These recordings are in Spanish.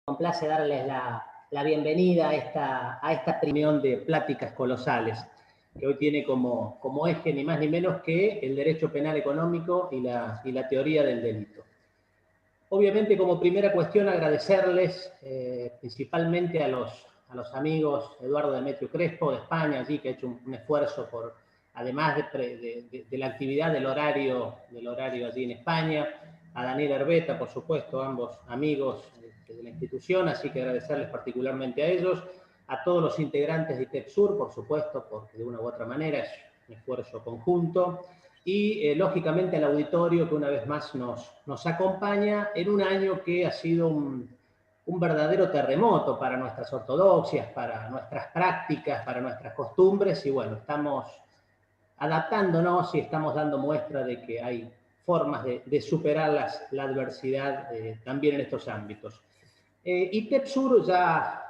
complace darles la bienvenida a esta reunión de Pláticas Colosales, que hoy tiene como eje ni más ni menos que el derecho penal económico y la teoría del delito. Obviamente, como primera cuestión, agradecerles principalmente a los amigos Eduardo Demetrio Crespo de España, allí que ha hecho un esfuerzo por, además de la actividad del horario allí en España, a Daniel Herbeta, por supuesto, ambos amigos de la institución, así que agradecerles particularmente a ellos, a todos los integrantes de ITEPSUR, por supuesto, porque de una u otra manera es un esfuerzo conjunto, y lógicamente al auditorio que una vez más nos acompaña en un año que ha sido un verdadero terremoto para nuestras ortodoxias, para nuestras prácticas, para nuestras costumbres, y bueno, estamos adaptándonos y estamos dando muestra de que hay formas de superar la adversidad también en estos ámbitos. ITEPSUR ya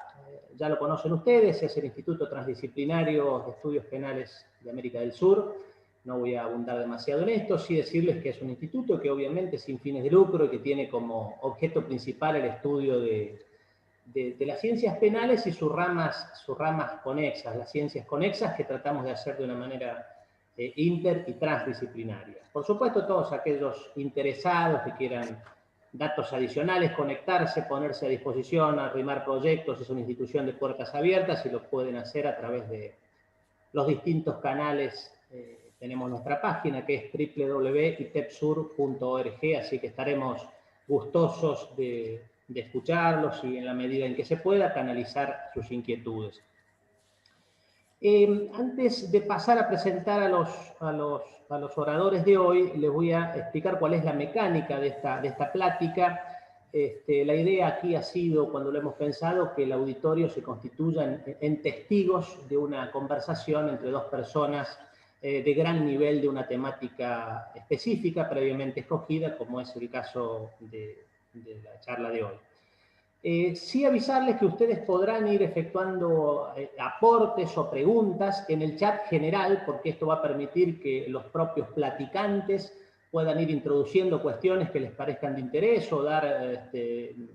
lo conocen ustedes, es el Instituto Transdisciplinario de Estudios Penales de América del Sur. No voy a abundar demasiado en esto, sí decirles que es un instituto que obviamente es sin fines de lucro y que tiene como objeto principal el estudio de las ciencias penales y sus ramas conexas, las ciencias conexas que tratamos de hacer de una manera inter y transdisciplinaria. Por supuesto, todos aquellos interesados que quieran datos adicionales, conectarse, ponerse a disposición, arrimar proyectos, es una institución de puertas abiertas y lo pueden hacer a través de los distintos canales. Tenemos nuestra página que es www.itepsur.org, así que estaremos gustosos de escucharlos y en la medida en que se pueda canalizar sus inquietudes. Antes de pasar a presentar a los oradores de hoy, les voy a explicar cuál es la mecánica de esta plática. La idea aquí ha sido, cuando lo hemos pensado, que el auditorio se constituya en testigos de una conversación entre dos personas de gran nivel de una temática específica previamente escogida, como es el caso de la charla de hoy. Sí avisarles que ustedes podrán ir efectuando aportes o preguntas en el chat general, porque esto va a permitir que los propios platicantes puedan ir introduciendo cuestiones que les parezcan de interés o dar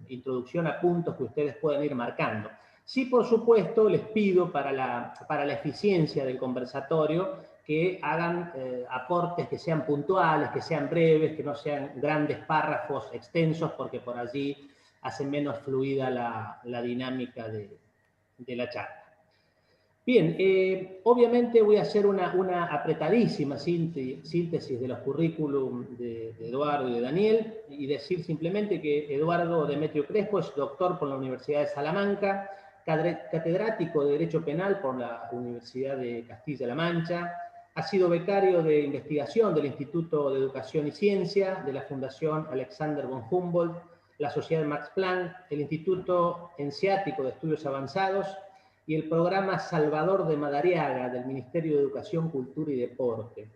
introducción a puntos que ustedes puedan ir marcando. Sí, por supuesto, les pido para la eficiencia del conversatorio que hagan aportes que sean puntuales, que sean breves, que no sean grandes párrafos extensos, porque por allí hace menos fluida la dinámica de la charla. Bien, obviamente voy a hacer una apretadísima síntesis de los currículum de Eduardo y de Daniel y decir simplemente que Eduardo Demetrio Crespo es doctor por la Universidad de Salamanca, catedrático de Derecho Penal por la Universidad de Castilla-La Mancha, ha sido becario de investigación del Instituto de Educación y Ciencia, de la Fundación Alexander von Humboldt, la Sociedad Max Planck, el Instituto Ensiático de Estudios Avanzados y el programa Salvador de Madariaga del Ministerio de Educación, Cultura y Deporte.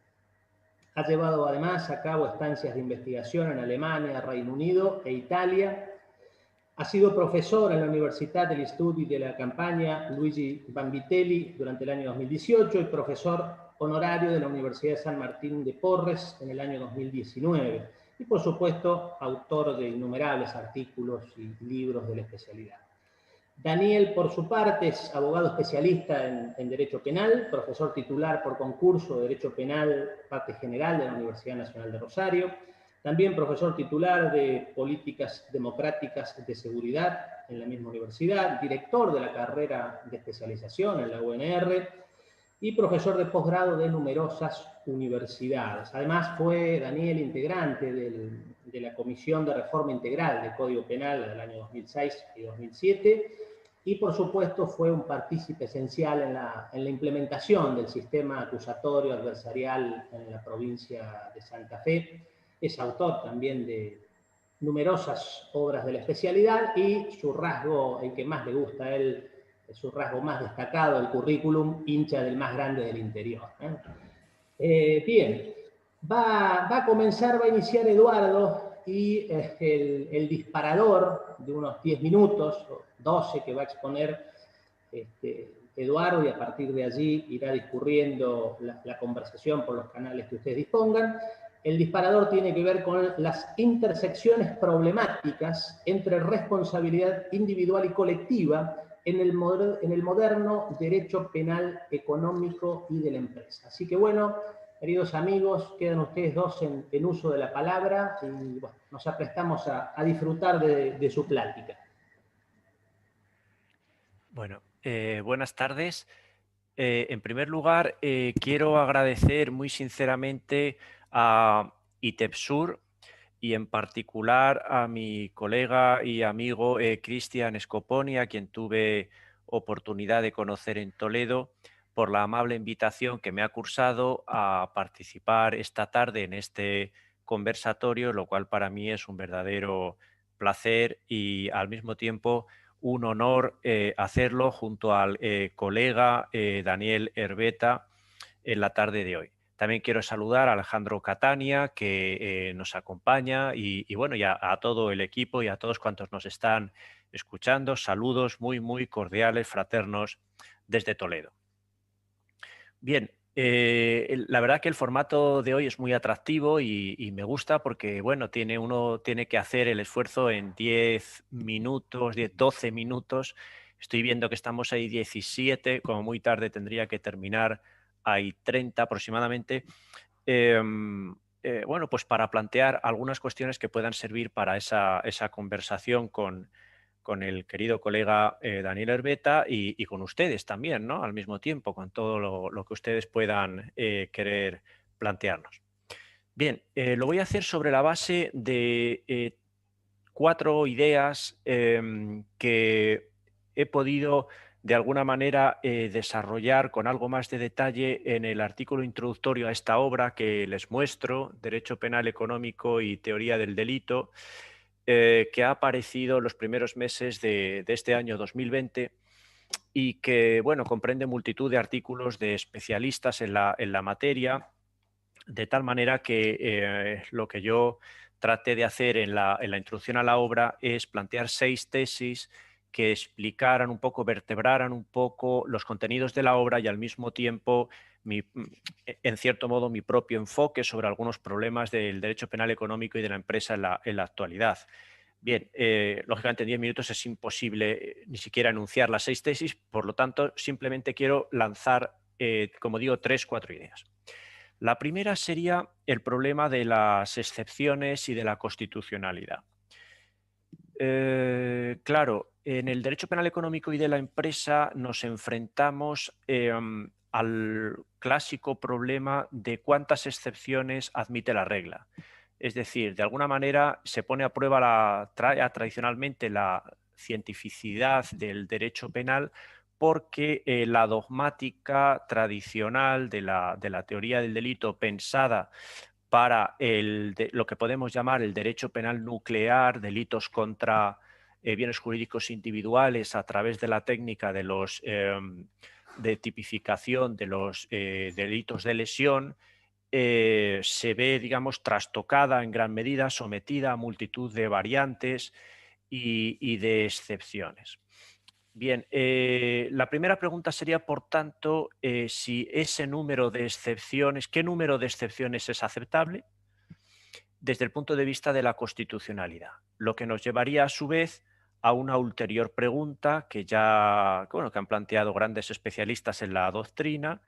Ha llevado además a cabo estancias de investigación en Alemania, Reino Unido e Italia. Ha sido profesor en la Universidad degli Studi della Campagna Luigi Vanvitelli durante el año 2018 y profesor honorario de la Universidad de San Martín de Porres en el año 2019. Y por supuesto, autor de innumerables artículos y libros de la especialidad. Daniel, por su parte, es abogado especialista en Derecho Penal, profesor titular por concurso de Derecho Penal, parte general de la Universidad Nacional de Rosario, también profesor titular de Políticas Democráticas de Seguridad en la misma universidad, director de la carrera de especialización en la UNR y profesor de posgrado de numerosas universidades. Además, fue Daniel integrante de la Comisión de Reforma Integral del Código Penal del año 2006 y 2007, y por supuesto fue un partícipe esencial en la implementación del sistema acusatorio adversarial en la provincia de Santa Fe. Es autor también de numerosas obras de la especialidad y su rasgo, el que más le gusta a él, su rasgo más destacado, el currículum, hincha del más grande del interior. Bien, va a iniciar Eduardo, y el disparador de unos 10 minutos, 12 que va a exponer Eduardo, y a partir de allí irá discurriendo la conversación por los canales que ustedes dispongan. El disparador tiene que ver con las intersecciones problemáticas entre responsabilidad individual y colectiva en el moderno derecho penal económico y de la empresa. Así que bueno, queridos amigos, quedan ustedes dos en uso de la palabra y bueno, nos aprestamos a disfrutar de su plática. Bueno, buenas tardes. En primer lugar, quiero agradecer muy sinceramente a ITEPSUR y en particular a mi colega y amigo Cristian Scoponi, a quien tuve oportunidad de conocer en Toledo, por la amable invitación que me ha cursado a participar esta tarde en este conversatorio, lo cual para mí es un verdadero placer y al mismo tiempo un honor hacerlo junto al colega Daniel Herbeta en la tarde de hoy. También quiero saludar a Alejandro Catania, que nos acompaña, y bueno, y a todo el equipo y a todos cuantos nos están escuchando. Saludos muy, muy cordiales, fraternos, desde Toledo. Bien, la verdad que el formato de hoy es muy atractivo y me gusta porque, bueno, uno tiene que hacer el esfuerzo en 10 minutos, 12 minutos. Estoy viendo que estamos ahí 17, como muy tarde tendría que terminar, hay 30 aproximadamente. Bueno, pues para plantear algunas cuestiones que puedan servir para esa conversación con el querido colega Daniel Herbeta y con ustedes también, ¿no? Al mismo tiempo, con todo lo que ustedes puedan querer plantearnos. Bien, lo voy a hacer sobre la base de 4 ideas que he podido de alguna manera desarrollar con algo más de detalle en el artículo introductorio a esta obra que les muestro, Derecho Penal Económico y Teoría del Delito, que ha aparecido en los primeros meses de este año 2020 y que, bueno, comprende multitud de artículos de especialistas en la materia, de tal manera que lo que yo traté de hacer en la introducción a la obra es plantear 6 tesis que explicaran un poco, vertebraran un poco los contenidos de la obra y al mismo tiempo, en cierto modo, mi propio enfoque sobre algunos problemas del derecho penal económico y de la empresa en la actualidad. Bien, lógicamente en 10 minutos es imposible ni siquiera enunciar las 6 tesis, por lo tanto, simplemente quiero lanzar, como digo, 3, 4 ideas. La primera sería el problema de las excepciones y de la constitucionalidad. Claro, en el derecho penal económico y de la empresa nos enfrentamos al clásico problema de cuántas excepciones admite la regla. Es decir, de alguna manera se pone a prueba tradicionalmente la cientificidad del derecho penal porque la dogmática tradicional de la teoría del delito pensada para lo que podemos llamar el derecho penal nuclear, delitos contra bienes jurídicos individuales a través de la técnica de tipificación de los delitos de lesión, se ve, digamos, trastocada en gran medida, sometida a multitud de variantes y de excepciones. Bien, la primera pregunta sería, por tanto, si ese número de excepciones, ¿qué número de excepciones es aceptable desde el punto de vista de la constitucionalidad? Lo que nos llevaría a su vez a una ulterior pregunta que bueno, que han planteado grandes especialistas en la doctrina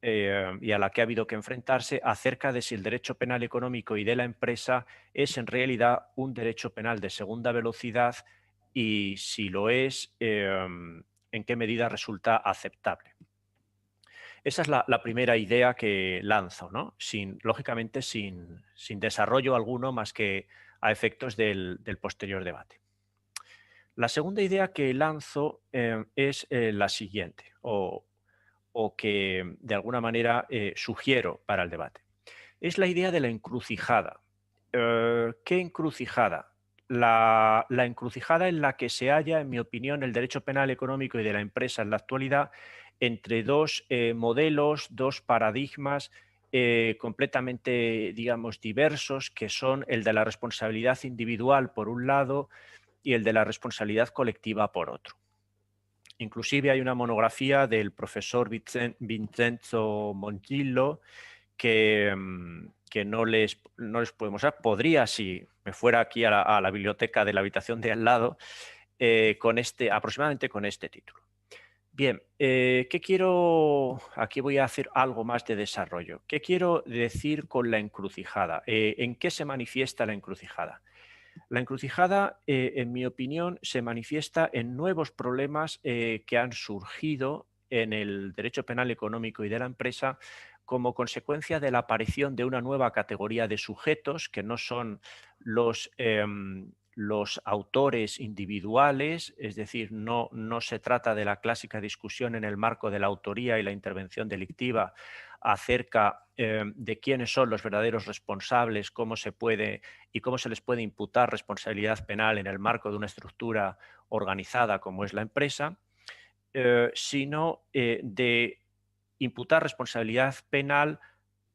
y a la que ha habido que enfrentarse acerca de si el derecho penal económico y de la empresa es en realidad un derecho penal de segunda velocidad y si lo es, en qué medida resulta aceptable. Esa es la primera idea que lanzo, ¿no? Lógicamente sin desarrollo alguno más que a efectos del posterior debate. La segunda idea que lanzo es la siguiente, o que de alguna manera sugiero para el debate. Es la idea de la encrucijada. ¿Qué encrucijada? La encrucijada en la que se halla, en mi opinión, el derecho penal económico y de la empresa en la actualidad entre dos modelos, dos paradigmas completamente, digamos, diversos, que son el de la responsabilidad individual por un lado y el de la responsabilidad colectiva por otro. Inclusive hay una monografía del profesor Vincenzo Mongillo que que no les podemos usar. Podría, si me fuera aquí a la biblioteca de la habitación de al lado, aproximadamente con este título. Bien, ¿qué quiero? Aquí voy a hacer algo más de desarrollo. ¿Qué quiero decir con la encrucijada? ¿En qué se manifiesta la encrucijada? La encrucijada, en mi opinión, se manifiesta en nuevos problemas que han surgido en el derecho penal económico y de la empresa como consecuencia de la aparición de una nueva categoría de sujetos que no son los autores individuales, es decir, no se trata de la clásica discusión en el marco de la autoría y la intervención delictiva acerca de quiénes son los verdaderos responsables, cómo se les puede imputar responsabilidad penal en el marco de una estructura organizada como es la empresa, sino de imputar responsabilidad penal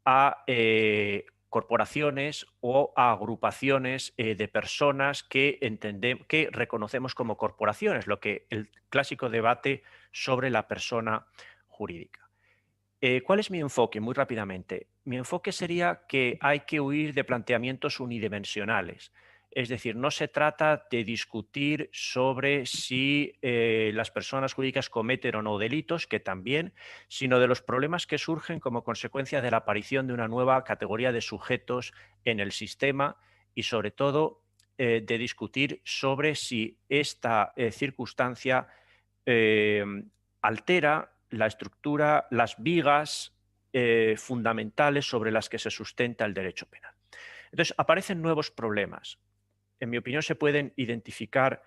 a corporaciones o a agrupaciones de personas que reconocemos como corporaciones, lo que el clásico debate sobre la persona jurídica. ¿Cuál es mi enfoque? Muy rápidamente. Mi enfoque sería que hay que huir de planteamientos unidimensionales. Es decir, no se trata de discutir sobre si las personas jurídicas cometen o no delitos, que también, sino de los problemas que surgen como consecuencia de la aparición de una nueva categoría de sujetos en el sistema y, sobre todo, de discutir sobre si esta circunstancia altera la estructura, las vigas fundamentales sobre las que se sustenta el derecho penal. Entonces, aparecen nuevos problemas. En mi opinión, se pueden identificar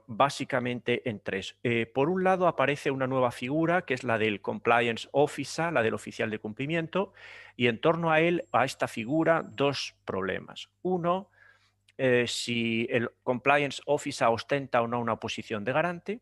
básicamente en tres. Por un lado, aparece una nueva figura, que es la del compliance officer, la del oficial de cumplimiento, y en torno a él, a esta figura, dos problemas. Uno, si el compliance officer ostenta o no una posición de garante.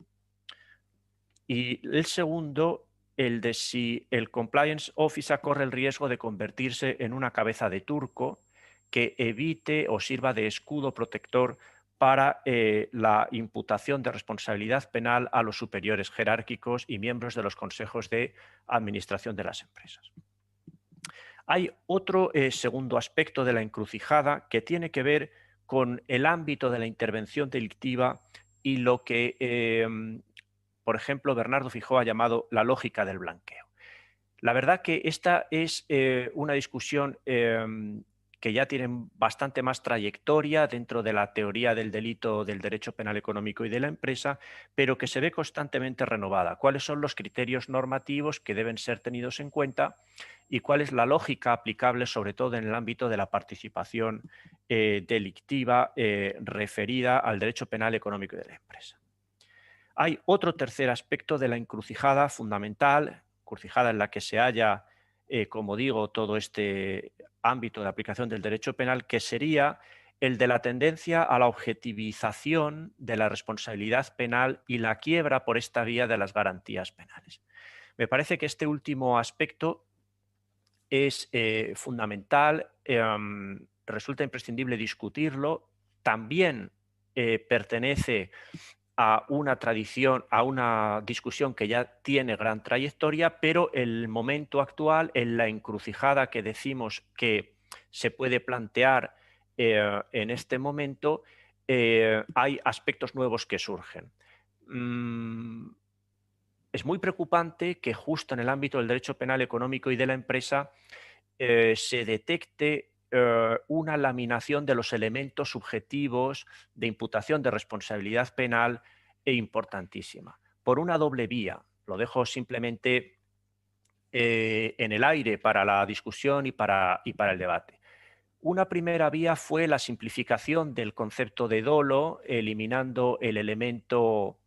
Y el segundo, el de si el compliance officer corre el riesgo de convertirse en una cabeza de turco que evite o sirva de escudo protector para la imputación de responsabilidad penal a los superiores jerárquicos y miembros de los consejos de administración de las empresas. Hay otro segundo aspecto de la encrucijada que tiene que ver con el ámbito de la intervención delictiva y lo que por ejemplo, Bernardo Fijó ha llamado la lógica del blanqueo. La verdad que esta es una discusión que ya tiene bastante más trayectoria dentro de la teoría del delito del derecho penal económico y de la empresa, pero que se ve constantemente renovada. ¿Cuáles son los criterios normativos que deben ser tenidos en cuenta y cuál es la lógica aplicable, sobre todo en el ámbito de la participación delictiva referida al derecho penal económico y de la empresa? Hay otro tercer aspecto de la encrucijada fundamental, encrucijada en la que se halla, como digo, todo este ámbito de aplicación del derecho penal, que sería el de la tendencia a la objetivización de la responsabilidad penal y la quiebra por esta vía de las garantías penales. Me parece que este último aspecto es fundamental, resulta imprescindible discutirlo, también pertenece a una tradición, a una discusión que ya tiene gran trayectoria, pero el momento actual, en la encrucijada que decimos que se puede plantear en este momento, hay aspectos nuevos que surgen. Es muy preocupante que justo en el ámbito del derecho penal económico y de la empresa se detecte una laminación de los elementos subjetivos de imputación de responsabilidad penal importantísima, por una doble vía. Lo dejo simplemente en el aire para la discusión y para el debate. Una primera vía fue la simplificación del concepto de dolo, eliminando el elemento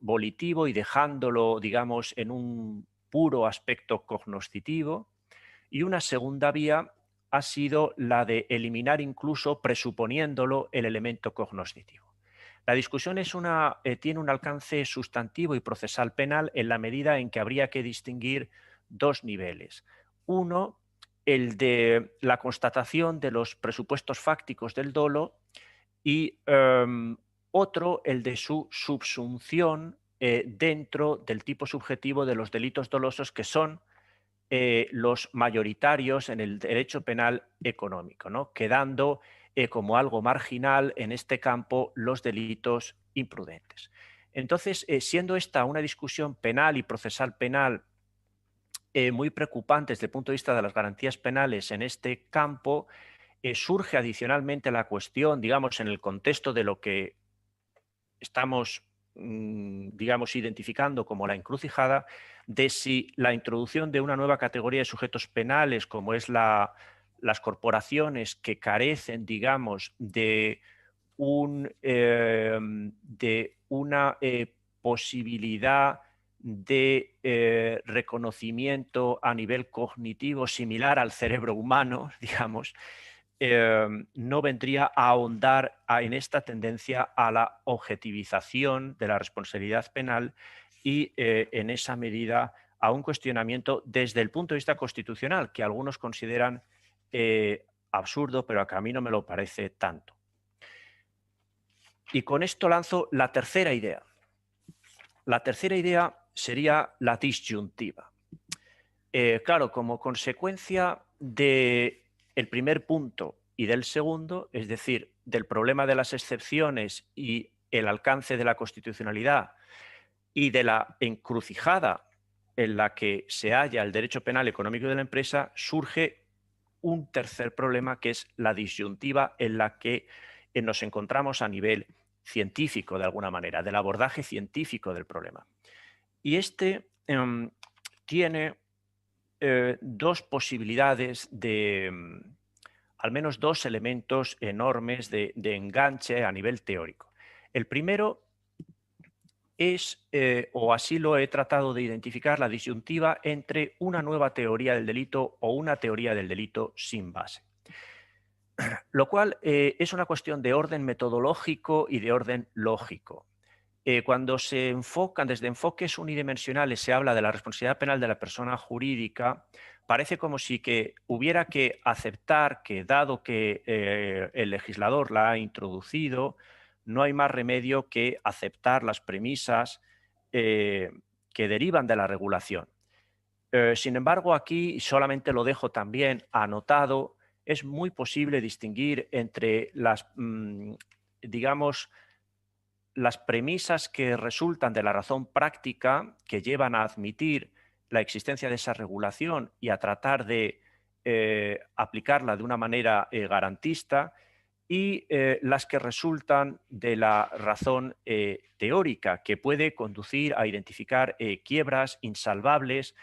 volitivo y dejándolo, digamos, en un puro aspecto cognoscitivo. Y una segunda vía ha sido la de eliminar incluso presuponiéndolo el elemento cognoscitivo. La discusión tiene un alcance sustantivo y procesal penal en la medida en que habría que distinguir dos niveles. Uno, el de la constatación de los presupuestos fácticos del dolo y otro, el de su subsunción dentro del tipo subjetivo de los delitos dolosos, que son los mayoritarios en el derecho penal económico, ¿no? Quedando como algo marginal en este campo los delitos imprudentes. Entonces, siendo esta una discusión penal y procesal penal muy preocupante desde el punto de vista de las garantías penales en este campo, surge adicionalmente la cuestión, digamos, en el contexto de lo que estamos, digamos, identificando como la encrucijada, de si la introducción de una nueva categoría de sujetos penales, como es las corporaciones que carecen, digamos, de de una posibilidad de reconocimiento a nivel cognitivo similar al cerebro humano, digamos, no vendría a ahondar en esta tendencia a la objetivización de la responsabilidad penal y, en esa medida, a un cuestionamiento desde el punto de vista constitucional, que algunos consideran absurdo, pero a mí no me lo parece tanto. Y con esto lanzo la tercera idea. La tercera idea sería la disyuntiva. Claro, como consecuencia del primer punto y del segundo, es decir, del problema de las excepciones y el alcance de la constitucionalidad y de la encrucijada en la que se halla el derecho penal económico de la empresa, surge un tercer problema, que es la disyuntiva en la que nos encontramos a nivel científico, de alguna manera, del abordaje científico del problema. Y este tiene dos posibilidades de, al menos dos elementos enormes de enganche a nivel teórico. El primero es, o así lo he tratado de identificar, la disyuntiva entre una nueva teoría del delito o una teoría del delito sin base. Lo cual es una cuestión de orden metodológico y de orden lógico. Cuando se enfocan desde enfoques unidimensionales, se habla de la responsabilidad penal de la persona jurídica, parece como si que hubiera que aceptar que, dado que el legislador la ha introducido, no hay más remedio que aceptar las premisas que derivan de la regulación. Sin embargo, aquí solamente lo dejo también anotado, es muy posible distinguir entre las, digamos, las premisas que resultan de la razón práctica que llevan a admitir la existencia de esa regulación y a tratar de aplicarla de una manera garantista, y las que resultan de la razón teórica, que puede conducir a identificar quiebras insalvables,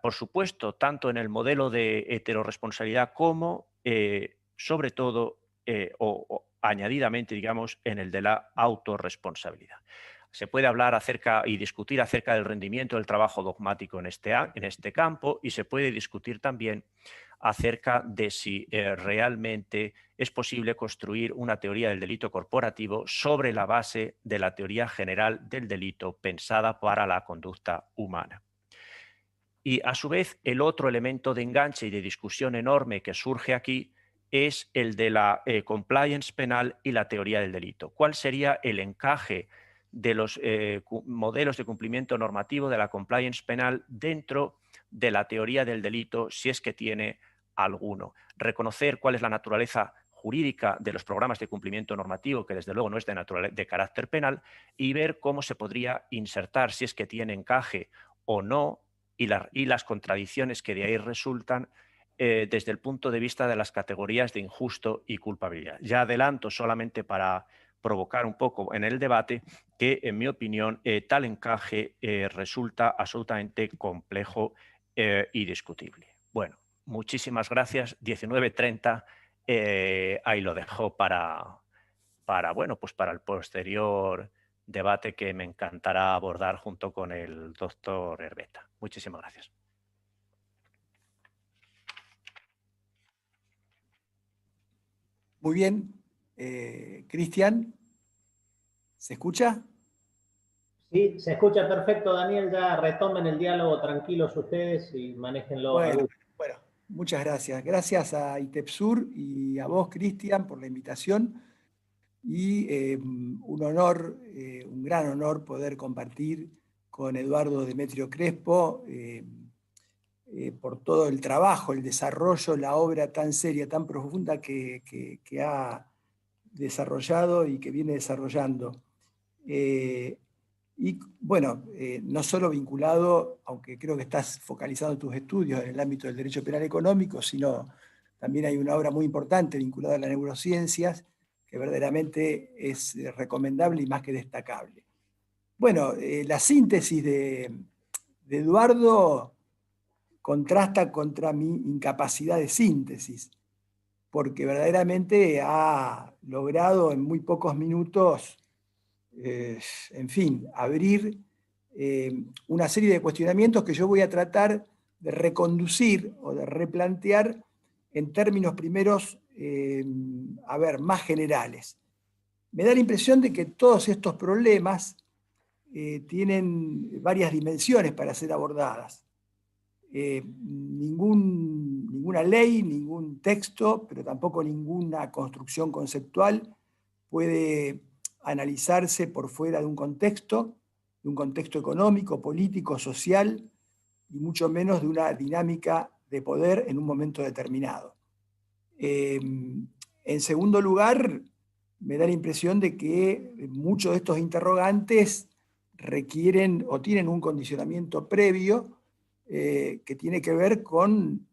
por supuesto, tanto en el modelo de heteroresponsabilidad como, sobre todo, o añadidamente, digamos, en el de la autorresponsabilidad. Se puede hablar acerca y discutir acerca del rendimiento del trabajo dogmático en este campo, y se puede discutir también acerca de si realmente es posible construir una teoría del delito corporativo sobre la base de la teoría general del delito pensada para la conducta humana. Y a su vez, el otro elemento de enganche y de discusión enorme que surge aquí es el de la compliance penal y la teoría del delito. ¿Cuál sería el encaje de los modelos de cumplimiento normativo de la compliance penal dentro de la teoría del delito, si es que tiene alguno? Reconocer cuál es la naturaleza jurídica de los programas de cumplimiento normativo, que desde luego no es de carácter penal, y ver cómo se podría insertar, si es que tiene encaje o no, y las contradicciones que de ahí resultan desde el punto de vista de las categorías de injusto y culpabilidad. Ya adelanto, solamente para provocar un poco en el debate, que en mi opinión tal encaje resulta absolutamente complejo y discutible. Bueno, muchísimas gracias. 19:30, ahí lo dejo bueno, pues para el posterior debate que me encantará abordar junto con el doctor Herbeta. Muchísimas gracias. Muy bien. Cristian, ¿se escucha? Sí, se escucha perfecto, Daniel. Ya retomen el diálogo tranquilos ustedes y manéjenlo a Bueno, gusto. bueno, muchas gracias. Gracias a ITEPSUR y a vos, Cristian, por la invitación. Y un honor, un gran honor poder compartir con Eduardo Demetrio Crespo por todo el trabajo, el desarrollo, la obra tan seria, tan profunda que ha desarrollado y que viene desarrollando. Y bueno, no solo vinculado, aunque creo que estás focalizado tus estudios en el ámbito del derecho penal económico, sino también hay una obra muy importante vinculada a las neurociencias que verdaderamente es recomendable y más que destacable. Bueno, la síntesis de Eduardo contrasta contra mi incapacidad de síntesis, porque verdaderamente ha logrado en muy pocos minutos, en fin, abrir una serie de cuestionamientos que yo voy a tratar de reconducir o de replantear en términos primeros, más generales. Me da la impresión de que todos estos problemas tienen varias dimensiones para ser abordadas. Ninguna ley, ningún texto, pero tampoco ninguna construcción conceptual puede analizarse por fuera de un contexto económico, político, social, y mucho menos de una dinámica de poder en un momento determinado. En segundo lugar, me da la impresión de que muchos de estos interrogantes requieren o tienen un condicionamiento previo que tiene que ver con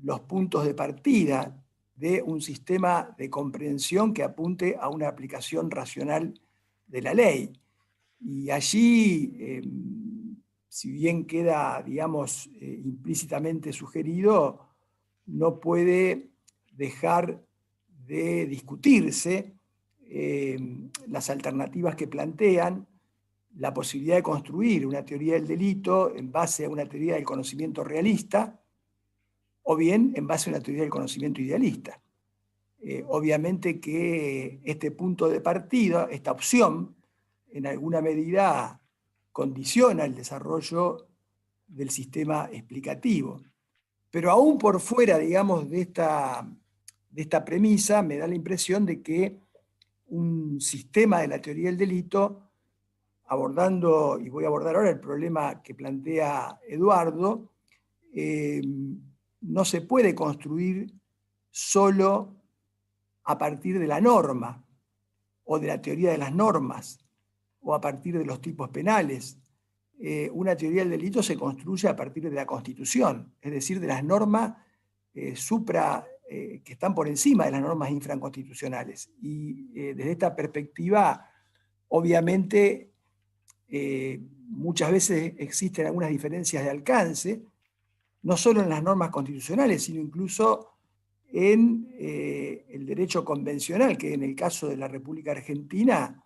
los puntos de partida de un sistema de comprensión que apunte a una aplicación racional de la ley. Y allí, si bien queda, digamos, implícitamente sugerido, no puede dejar de discutirse las alternativas que plantean la posibilidad de construir una teoría del delito en base a una teoría del conocimiento realista, o bien en base a una teoría del conocimiento idealista. Obviamente que este punto de partida, esta opción, en alguna medida condiciona el desarrollo del sistema explicativo. Pero aún por fuera, digamos, de esta premisa, me da la impresión de que un sistema de la teoría del delito, abordando, y voy a abordar ahora el problema que plantea Eduardo, no se puede construir solo a partir de la norma, o de la teoría de las normas, o a partir de los tipos penales. Una teoría del delito se construye a partir de la Constitución, es decir, de las normas que están por encima de las normas infraconstitucionales. Y desde esta perspectiva, obviamente, muchas veces existen algunas diferencias de alcance, no solo en las normas constitucionales, sino incluso en el derecho convencional, que en el caso de la República Argentina,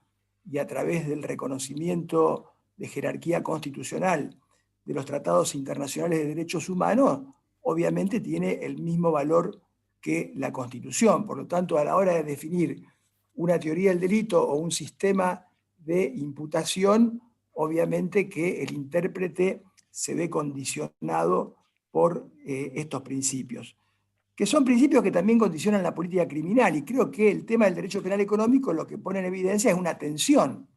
y a través del reconocimiento de jerarquía constitucional de los tratados internacionales de derechos humanos, obviamente tiene el mismo valor que la Constitución. Por lo tanto, a la hora de definir una teoría del delito o un sistema de imputación, obviamente que el intérprete se ve condicionado por estos principios, que son principios que también condicionan la política criminal, y creo que el tema del derecho penal económico lo que pone en evidencia es una tensión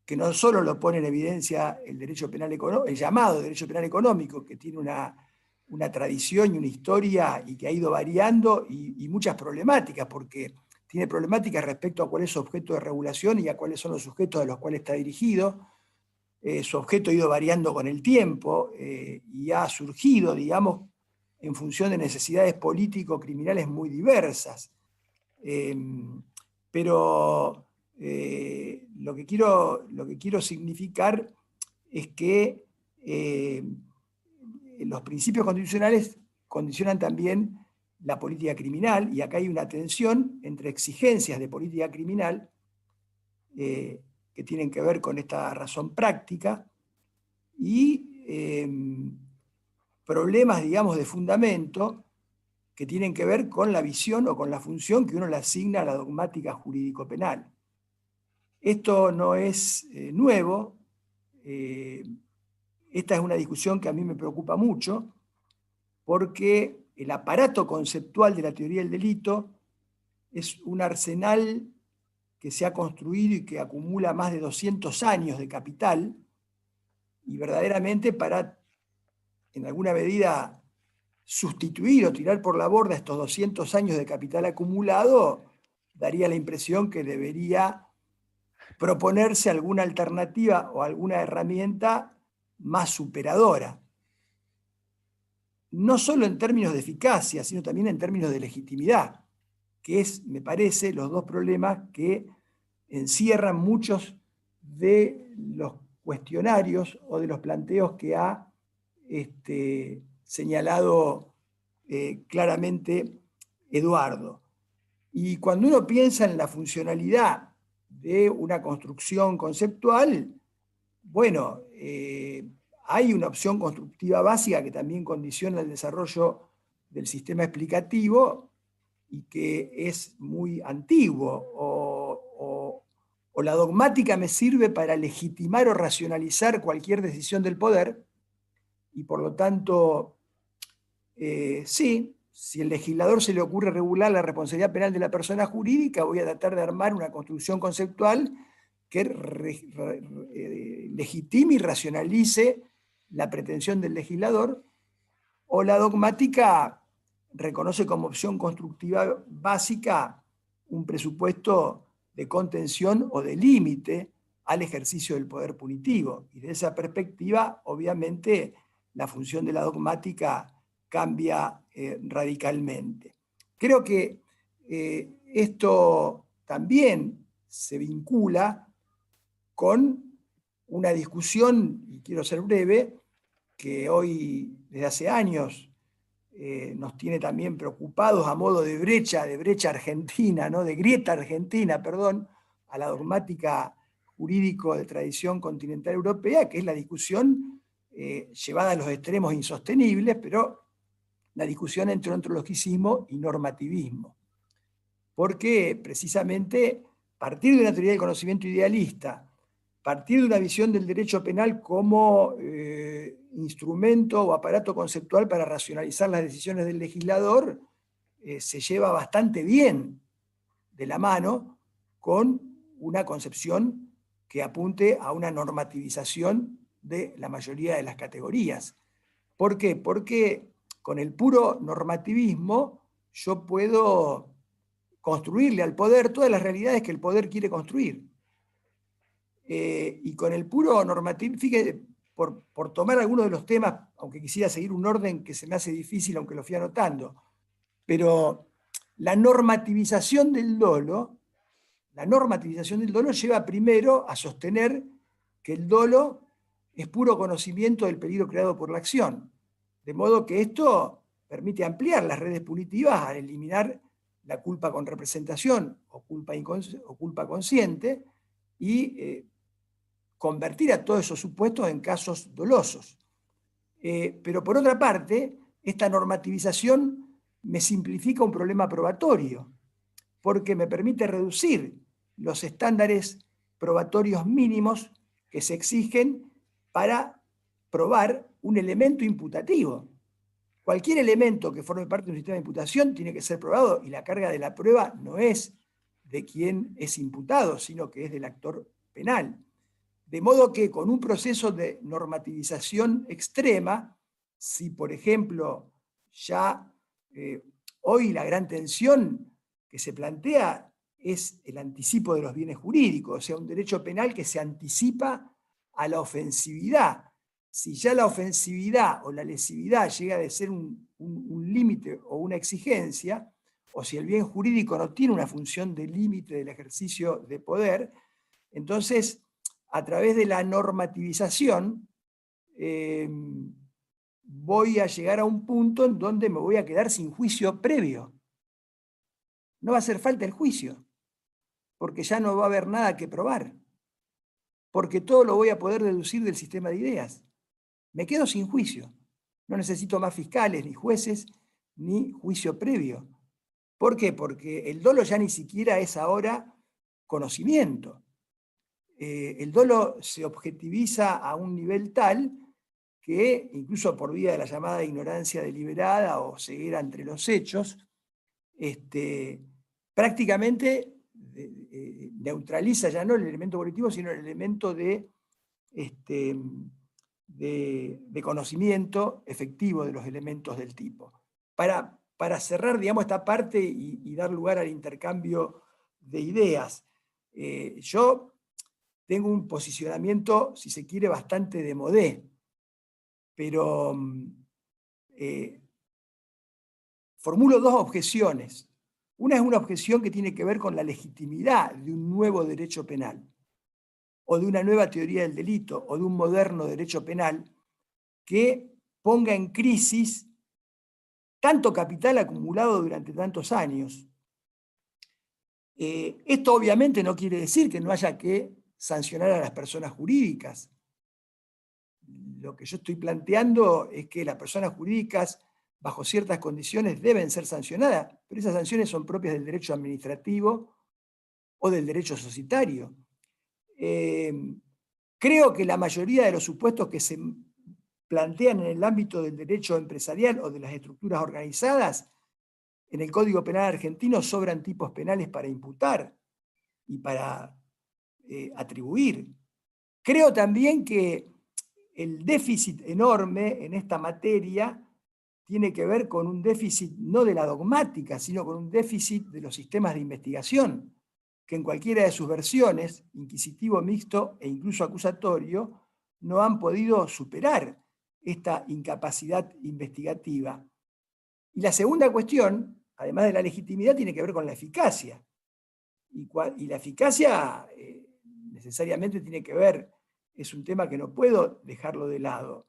que no solo lo pone en evidencia el derecho penal económico, el llamado derecho penal económico, que tiene una tradición y una historia y que ha ido variando, y muchas problemáticas, porque tiene problemáticas respecto a cuál es su objeto de regulación y a cuáles son los sujetos a los cuales está dirigido. Su objeto ha ido variando con el tiempo y ha surgido, digamos, en función de necesidades político-criminales muy diversas. Pero lo que quiero significar es que los principios constitucionales condicionan también la política criminal, y acá hay una tensión entre exigencias de política criminal que tienen que ver con esta razón práctica, y problemas, digamos, de fundamento que tienen que ver con la visión o con la función que uno le asigna a la dogmática jurídico-penal. Esto no es nuevo. Esta es una discusión que a mí me preocupa mucho, porque el aparato conceptual de la teoría del delito es un arsenal que se ha construido y que acumula más de 200 años de capital, y verdaderamente para, en alguna medida, sustituir o tirar por la borda estos 200 años de capital acumulado, daría la impresión que debería proponerse alguna alternativa o alguna herramienta más superadora. No solo en términos de eficacia, sino también en términos de legitimidad, que es, me parece, los dos problemas que encierran muchos de los cuestionarios o de los planteos que ha señalado claramente Eduardo. Y cuando uno piensa en la funcionalidad de una construcción conceptual, bueno, hay una opción constructiva básica que también condiciona el desarrollo del sistema explicativo y que es muy antiguo, o la dogmática me sirve para legitimar o racionalizar cualquier decisión del poder, y por lo tanto, sí, si al legislador se le ocurre regular la responsabilidad penal de la persona jurídica, voy a tratar de armar una construcción conceptual que legitime y racionalice la pretensión del legislador, o la dogmática reconoce como opción constructiva básica un presupuesto de contención o de límite al ejercicio del poder punitivo. Y de esa perspectiva, obviamente, la función de la dogmática cambia radicalmente. Creo que esto también se vincula con una discusión, y quiero ser breve, que hoy, desde hace años, nos tiene también preocupados a modo de brecha argentina, ¿no? De grieta argentina, perdón, a la dogmática jurídico de tradición continental europea, que es la discusión llevada a los extremos insostenibles, pero la discusión entre ontologicismo y normativismo. Porque precisamente partir de una teoría del conocimiento idealista, partir de una visión del derecho penal como instrumento o aparato conceptual para racionalizar las decisiones del legislador, se lleva bastante bien de la mano con una concepción que apunte a una normativización de la mayoría de las categorías. ¿Por qué? Porque con el puro normativismo yo puedo construirle al poder todas las realidades que el poder quiere construir. Y con el puro normativismo, fíjate, por tomar algunos de los temas, aunque quisiera seguir un orden que se me hace difícil, aunque lo fui anotando, pero la normativización del dolo lleva primero a sostener que el dolo es puro conocimiento del peligro creado por la acción. De modo que esto permite ampliar las redes punitivas al eliminar la culpa con representación o culpa consciente y convertir a todos esos supuestos en casos dolosos. Pero por otra parte, esta normativización me simplifica un problema probatorio, porque me permite reducir los estándares probatorios mínimos que se exigen para probar un elemento imputativo. Cualquier elemento que forme parte de un sistema de imputación tiene que ser probado, y la carga de la prueba no es de quien es imputado, sino que es del actor penal. De modo que con un proceso de normativización extrema, si por ejemplo ya hoy la gran tensión que se plantea es el anticipo de los bienes jurídicos, o sea, un derecho penal que se anticipa a la ofensividad. Si ya la ofensividad o la lesividad llega a ser un límite o una exigencia, o si el bien jurídico no tiene una función de límite del ejercicio de poder, entonces, a través de la normativización, voy a llegar a un punto en donde me voy a quedar sin juicio previo. No va a hacer falta el juicio, porque ya no va a haber nada que probar, porque todo lo voy a poder deducir del sistema de ideas. Me quedo sin juicio. No necesito más fiscales, ni jueces, ni juicio previo. ¿Por qué? Porque el dolo ya ni siquiera es ahora conocimiento. El dolo se objetiviza a un nivel tal que, incluso por vía de la llamada ignorancia deliberada o ceguera entre los hechos, prácticamente neutraliza ya no el elemento volitivo, sino el elemento de de conocimiento efectivo de los elementos del tipo. Para cerrar, digamos, esta parte y dar lugar al intercambio de ideas, yo tengo un posicionamiento, si se quiere, bastante de modé, pero formulo dos objeciones. Una es una objeción que tiene que ver con la legitimidad de un nuevo derecho penal, o de una nueva teoría del delito, o de un moderno derecho penal, que ponga en crisis tanto capital acumulado durante tantos años. Esto obviamente no quiere decir que no haya que sancionar a las personas jurídicas. Lo que yo estoy planteando es que las personas jurídicas, bajo ciertas condiciones, deben ser sancionadas, pero esas sanciones son propias del derecho administrativo o del derecho societario. Creo que la mayoría de los supuestos que se plantean en el ámbito del derecho empresarial o de las estructuras organizadas, en el Código Penal argentino sobran tipos penales para imputar y para atribuir. Creo también que el déficit enorme en esta materia tiene que ver con un déficit no de la dogmática, sino con un déficit de los sistemas de investigación, que en cualquiera de sus versiones, inquisitivo, mixto e incluso acusatorio, no han podido superar esta incapacidad investigativa. Y la segunda cuestión, además de la legitimidad, tiene que ver con la eficacia. Y la eficacia necesariamente tiene que ver, es un tema que no puedo dejarlo de lado.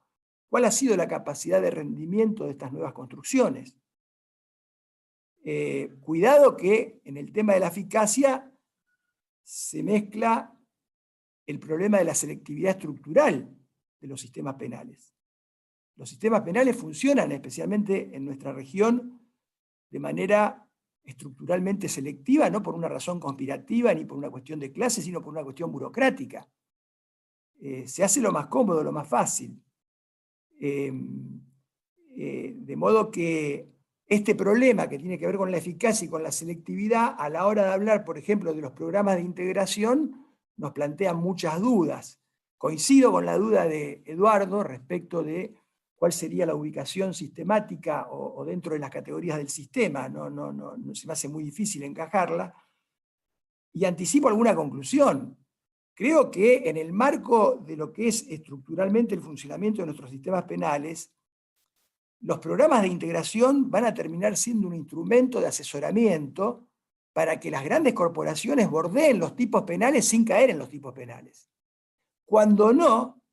¿Cuál ha sido la capacidad de rendimiento de estas nuevas construcciones? Cuidado que en el tema de la eficacia se mezcla el problema de la selectividad estructural de los sistemas penales. Los sistemas penales funcionan, especialmente en nuestra región, de manera estructuralmente selectiva, no por una razón conspirativa ni por una cuestión de clase, sino por una cuestión burocrática. Se hace lo más cómodo, lo más fácil. De modo que este problema que tiene que ver con la eficacia y con la selectividad, a la hora de hablar, por ejemplo, de los programas de integración, nos plantean muchas dudas. Coincido con la duda de Eduardo respecto de cuál sería la ubicación sistemática o dentro de las categorías del sistema. No se me hace muy difícil encajarla. Y anticipo alguna conclusión. Creo que en el marco de lo que es estructuralmente el funcionamiento de nuestros sistemas penales, los programas de integración van a terminar siendo un instrumento de asesoramiento para que las grandes corporaciones bordeen los tipos penales sin caer en los tipos penales. Cuando no,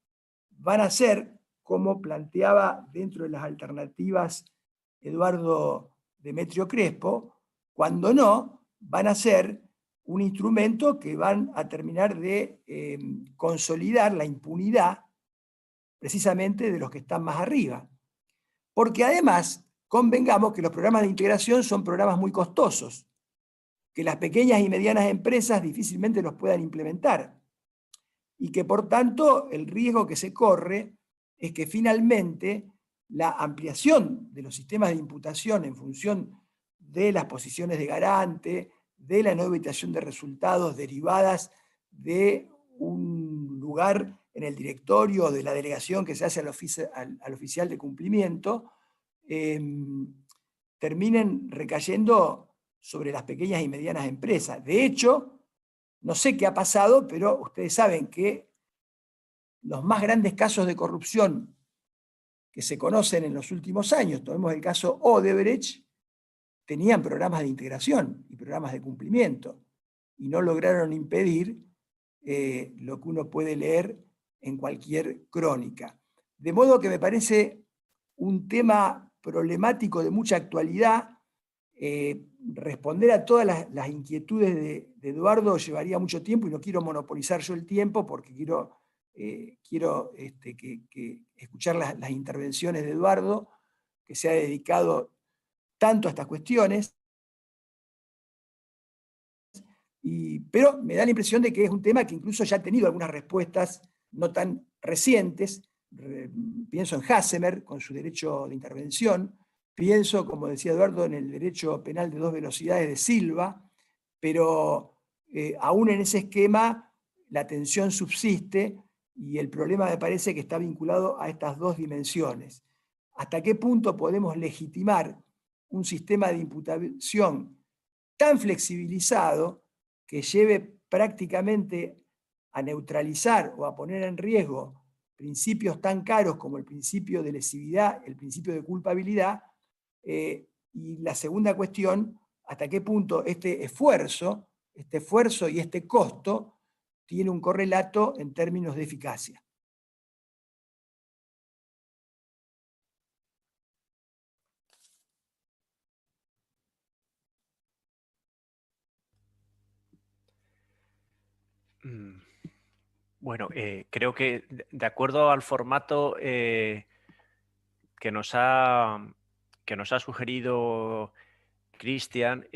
van a ser, como planteaba dentro de las alternativas Eduardo Demetrio Crespo, cuando no, van a ser un instrumento que van a terminar de consolidar la impunidad precisamente de los que están más arriba. Porque además, convengamos que los programas de integración son programas muy costosos, que las pequeñas y medianas empresas difícilmente los puedan implementar, y que por tanto el riesgo que se corre es que finalmente la ampliación de los sistemas de imputación en función de las posiciones de garante, de la no evitación de resultados derivadas de un lugar en el directorio de la delegación que se hace al oficial de cumplimiento, terminen recayendo sobre las pequeñas y medianas empresas. De hecho, no sé qué ha pasado, pero ustedes saben que los más grandes casos de corrupción que se conocen en los últimos años, tomemos el caso Odebrecht, tenían programas de integración y programas de cumplimiento, y no lograron impedir lo que uno puede leer en cualquier crónica. De modo que me parece un tema problemático de mucha actualidad. Responder a todas las inquietudes de Eduardo llevaría mucho tiempo y no quiero monopolizar yo el tiempo porque quiero escuchar las intervenciones de Eduardo, que se ha dedicado tanto a estas cuestiones, pero me da la impresión de que es un tema que incluso ya ha tenido algunas respuestas no tan recientes. Pienso en Hassemer con su derecho de intervención, pienso, como decía Eduardo, en el derecho penal de dos velocidades de Silva, pero aún en ese esquema la tensión subsiste Y el problema me parece que está vinculado a estas dos dimensiones. ¿Hasta qué punto podemos legitimar un sistema de imputación tan flexibilizado que lleve prácticamente a neutralizar o a poner en riesgo principios tan caros como el principio de lesividad, el principio de culpabilidad? Y la segunda cuestión, ¿hasta qué punto este esfuerzo y este costo tiene un correlato en términos de eficacia? Bueno, creo que de acuerdo al formato que nos ha sugerido Cristian,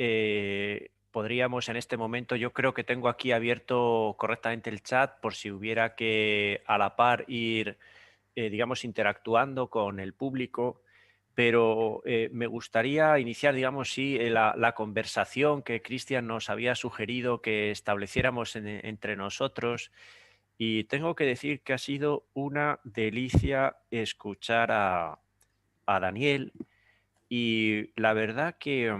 podríamos en este momento, yo creo que tengo aquí abierto correctamente el chat por si hubiera que a la par ir, digamos, interactuando con el público, pero me gustaría iniciar, digamos, sí, la conversación que Cristian nos había sugerido que estableciéramos entre nosotros. Y tengo que decir que ha sido una delicia escuchar a Daniel, y la verdad que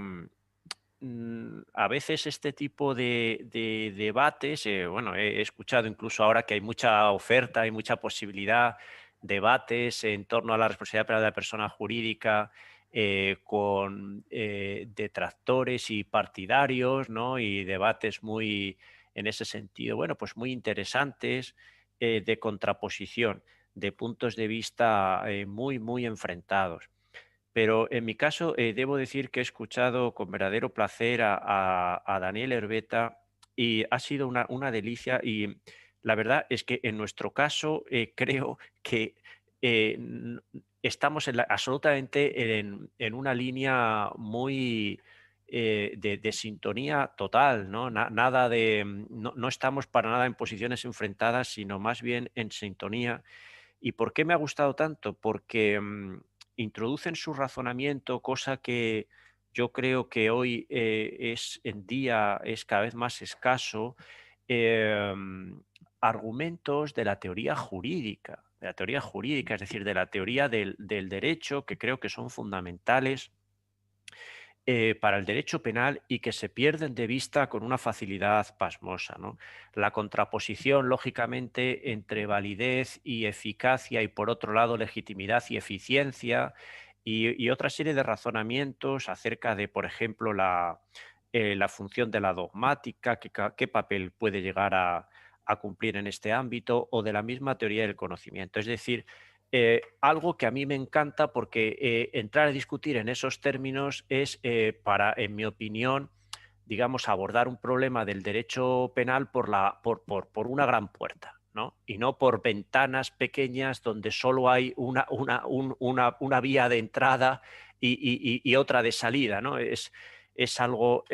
a veces este tipo de debates, bueno, he escuchado incluso ahora que hay mucha oferta, hay mucha posibilidad, debates en torno a la responsabilidad penal de la persona jurídica, con detractores y partidarios, ¿no? Y debates muy, en ese sentido, bueno, pues muy interesantes, de contraposición, de puntos de vista muy, muy enfrentados. Pero en mi caso, debo decir que he escuchado con verdadero placer a Daniel Herbeta, y ha sido una delicia. Y la verdad es que en nuestro caso creo que estamos absolutamente en una línea muy de sintonía total, ¿no? Nada de, no estamos para nada en posiciones enfrentadas, sino más bien en sintonía. ¿Y por qué me ha gustado tanto? Porque introduce en su razonamiento, cosa que yo creo que hoy es en día es cada vez más escaso, argumentos de la teoría jurídica, es decir, de la teoría del derecho, que creo que son fundamentales para el derecho penal y que se pierden de vista con una facilidad pasmosa, ¿no? La contraposición, lógicamente, entre validez y eficacia y, por otro lado, legitimidad y eficiencia, y otra serie de razonamientos acerca de, por ejemplo, la función de la dogmática, qué papel puede llegar a cumplir en este ámbito, o de la misma teoría del conocimiento. Es decir, algo que a mí me encanta, porque entrar a discutir en esos términos es, para, en mi opinión, digamos, abordar un problema del derecho penal por una gran puerta, ¿no? Y no por ventanas pequeñas donde solo hay una vía de entrada y otra de salida, ¿no? Es algo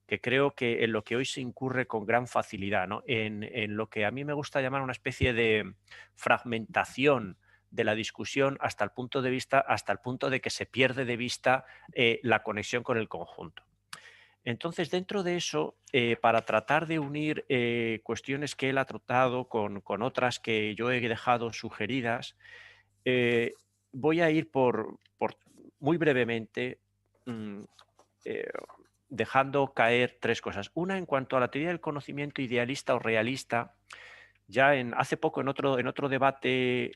que creo que en lo que hoy se incurre con gran facilidad, ¿no? En lo que a mí me gusta llamar una especie de fragmentación de la discusión, hasta el punto de que se pierde de vista la conexión con el conjunto. Entonces, dentro de eso, para tratar de unir cuestiones que él ha tratado con otras que yo he dejado sugeridas, voy a ir por muy brevemente, mm, eh, dejando caer tres cosas. Una, en cuanto a la teoría del conocimiento idealista o realista. Ya hace poco, en otro debate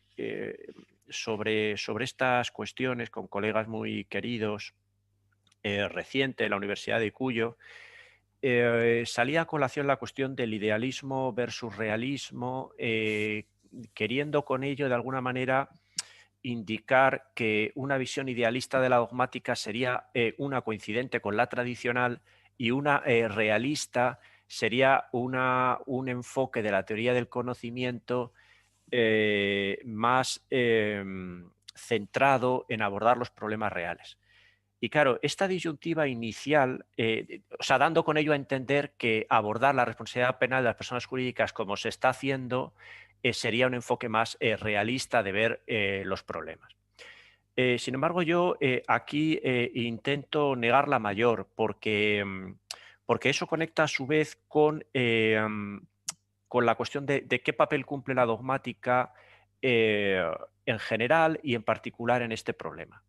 sobre estas cuestiones con colegas muy queridos, reciente en la Universidad de Cuyo, salía a colación la cuestión del idealismo versus realismo, queriendo con ello, de alguna manera, indicar que una visión idealista de la dogmática sería una coincidente con la tradicional, y una realista sería un enfoque de la teoría del conocimiento más centrado en abordar los problemas reales. Y claro, esta disyuntiva inicial, o sea, dando con ello a entender que abordar la responsabilidad penal de las personas jurídicas, como se está haciendo, sería un enfoque más realista de ver los problemas. Sin embargo, yo aquí intento negar la mayor, porque eso conecta a su vez con con la cuestión de qué papel cumple la dogmática en general y en particular en este problema.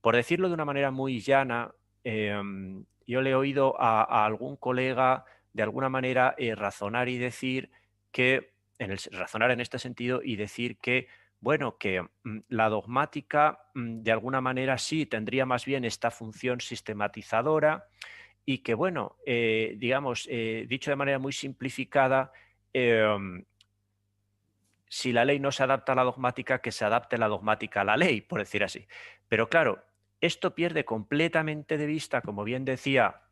Por decirlo de una manera muy llana, yo le he oído a algún colega de alguna manera razonar y decir que, razonar en este sentido y decir que, bueno, que la dogmática de alguna manera sí tendría más bien esta función sistematizadora y que, bueno, digamos, dicho de manera muy simplificada, si la ley no se adapta a la dogmática, que se adapte la dogmática a la ley, por decir así. Pero claro, esto pierde completamente de vista, como bien decía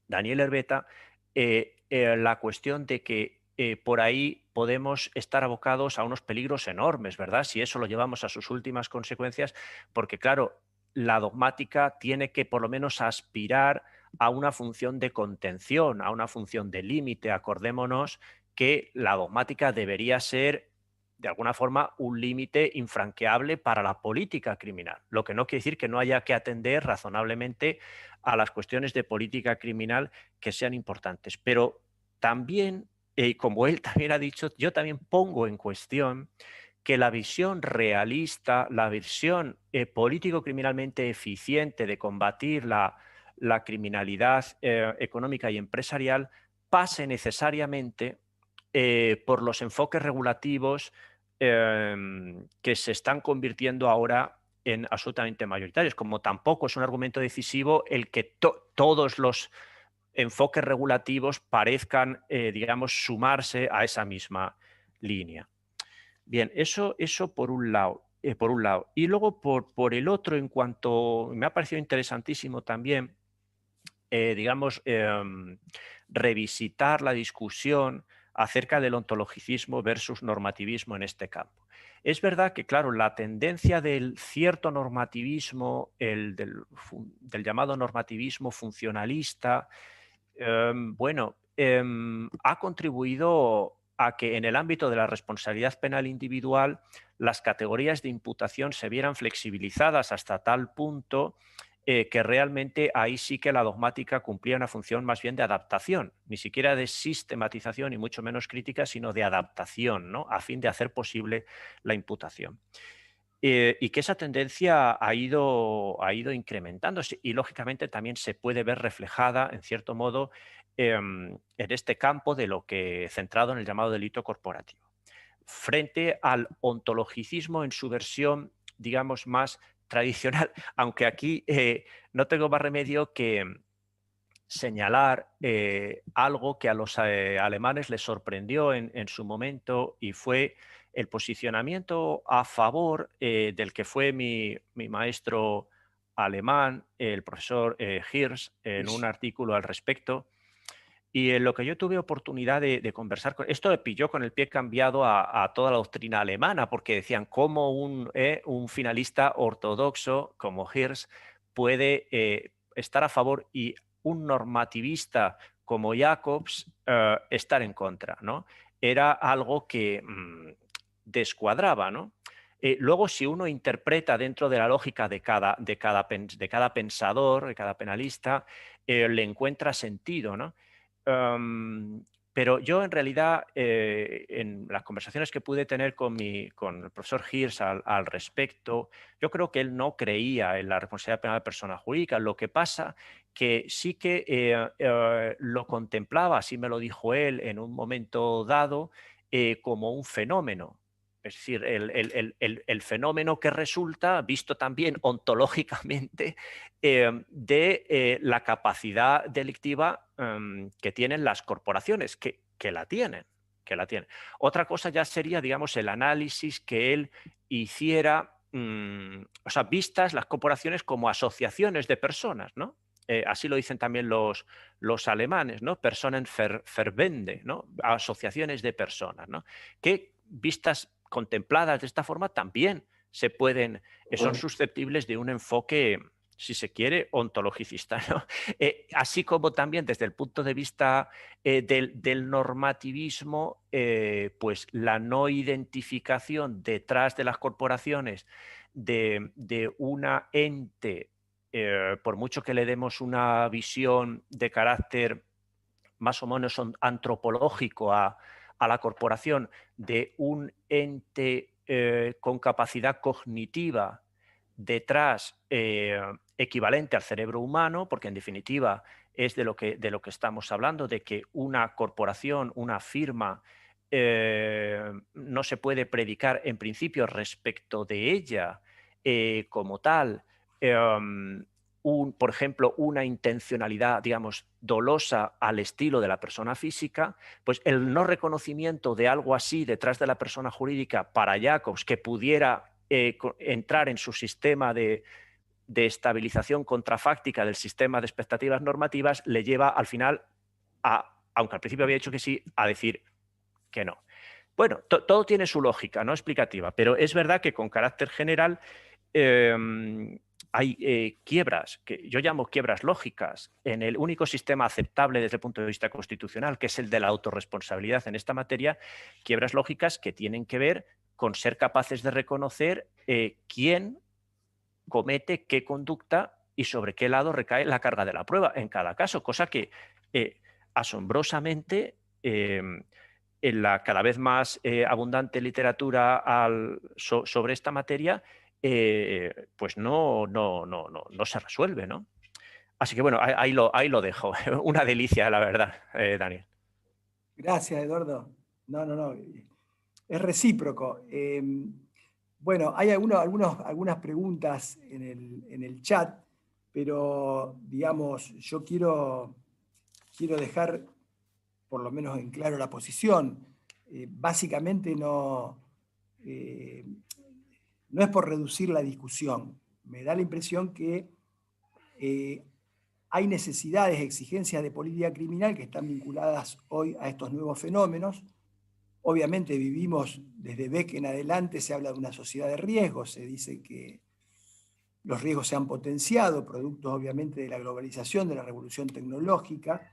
Daniel Herbeta, la cuestión de que por ahí podemos estar abocados a unos peligros enormes, ¿verdad? Si eso lo llevamos a sus últimas consecuencias, porque claro, la dogmática tiene que por lo menos aspirar a una función de contención, a una función de límite. Acordémonos que la dogmática debería ser de alguna forma un límite infranqueable para la política criminal, lo que no quiere decir que no haya que atender razonablemente a las cuestiones de política criminal que sean importantes. Pero también, como él también ha dicho, yo también pongo en cuestión que la visión realista, la visión político-criminalmente eficiente de combatir la criminalidad económica y empresarial pase necesariamente por los enfoques regulativos que se están convirtiendo ahora en absolutamente mayoritarios, como tampoco es un argumento decisivo el que todos los enfoques regulativos parezcan, digamos, sumarse a esa misma línea. Bien, eso por un lado. Y luego por el otro, en cuanto me ha parecido interesantísimo también, digamos, revisitar la discusión acerca del ontologicismo versus normativismo en este campo. Es verdad que, claro, la tendencia del cierto normativismo, del llamado normativismo funcionalista, bueno, ha contribuido a que en el ámbito de la responsabilidad penal individual las categorías de imputación se vieran flexibilizadas hasta tal punto que realmente ahí sí que la dogmática cumplía una función más bien de adaptación, ni siquiera de sistematización y mucho menos crítica, sino de adaptación, ¿no? A fin de hacer posible la imputación. Y que esa tendencia ha ido incrementándose y lógicamente también se puede ver reflejada, en cierto modo, en este campo de lo que centrado en el llamado delito corporativo. Frente al ontologicismo en su versión, digamos, más tradicional, aunque aquí no tengo más remedio que señalar algo que a los alemanes les sorprendió en su momento y fue el posicionamiento a favor del que fue mi maestro alemán, el profesor Hirsch, en un artículo al respecto. Y en lo que yo tuve oportunidad de conversar con... Esto me pilló con el pie cambiado a toda la doctrina alemana, porque decían cómo un finalista ortodoxo como Hirsch puede estar a favor y un normativista como Jacobs estar en contra, ¿no? Era algo que descuadraba, ¿no? Luego, si uno interpreta dentro de la lógica de cada pensador, de cada penalista, le encuentra sentido, ¿no? Pero yo en realidad, en las conversaciones que pude tener con el profesor Hirsch al respecto, yo creo que él no creía en la responsabilidad penal de persona jurídica. Lo que pasa que sí que lo contemplaba, así me lo dijo él en un momento dado, como un fenómeno. Es decir, el fenómeno que resulta, visto también ontológicamente, de la capacidad delictiva que tienen las corporaciones, que la tienen. Otra cosa ya sería, digamos, el análisis que él hiciera, o sea, vistas las corporaciones como asociaciones de personas, ¿no? Así lo dicen también los alemanes, ¿no? Personenverbände, ¿no? Asociaciones de personas, ¿no? Que vistas contempladas de esta forma también son susceptibles de un enfoque, si se quiere, ontologicista, ¿no? Así como también desde el punto de vista del normativismo, pues la no identificación detrás de las corporaciones de una ente, por mucho que le demos una visión de carácter más o menos antropológico a a la corporación de un ente con capacidad cognitiva detrás equivalente al cerebro humano, porque en definitiva es de lo que estamos hablando, de que una corporación, una firma, no se puede predicar en principio respecto de ella como tal, por ejemplo, una intencionalidad, digamos, dolosa al estilo de la persona física, pues el no reconocimiento de algo así detrás de la persona jurídica para Jacobs, que pudiera entrar en su sistema de estabilización contrafáctica del sistema de expectativas normativas, le lleva al final, aunque al principio había dicho que sí, a decir que no. Bueno, todo tiene su lógica, ¿no? Explicativa, pero es verdad que con carácter general hay quiebras, que yo llamo quiebras lógicas, en el único sistema aceptable desde el punto de vista constitucional, que es el de la autorresponsabilidad en esta materia, quiebras lógicas que tienen que ver con ser capaces de reconocer quién comete qué conducta y sobre qué lado recae la carga de la prueba en cada caso, cosa que asombrosamente en la cada vez más abundante literatura sobre esta materia pues no se resuelve, ¿no? Así que bueno, ahí lo dejo. Una delicia, la verdad, Daniel. Gracias, Eduardo. No. Es recíproco. Bueno, hay algunas preguntas en el chat, pero digamos, yo quiero dejar por lo menos en claro la posición. Básicamente no es por reducir la discusión. Me da la impresión que hay necesidades, exigencias de política criminal que están vinculadas hoy a estos nuevos fenómenos. Obviamente vivimos, desde Beck en adelante se habla de una sociedad de riesgos, se dice que los riesgos se han potenciado, producto obviamente de la globalización, de la revolución tecnológica,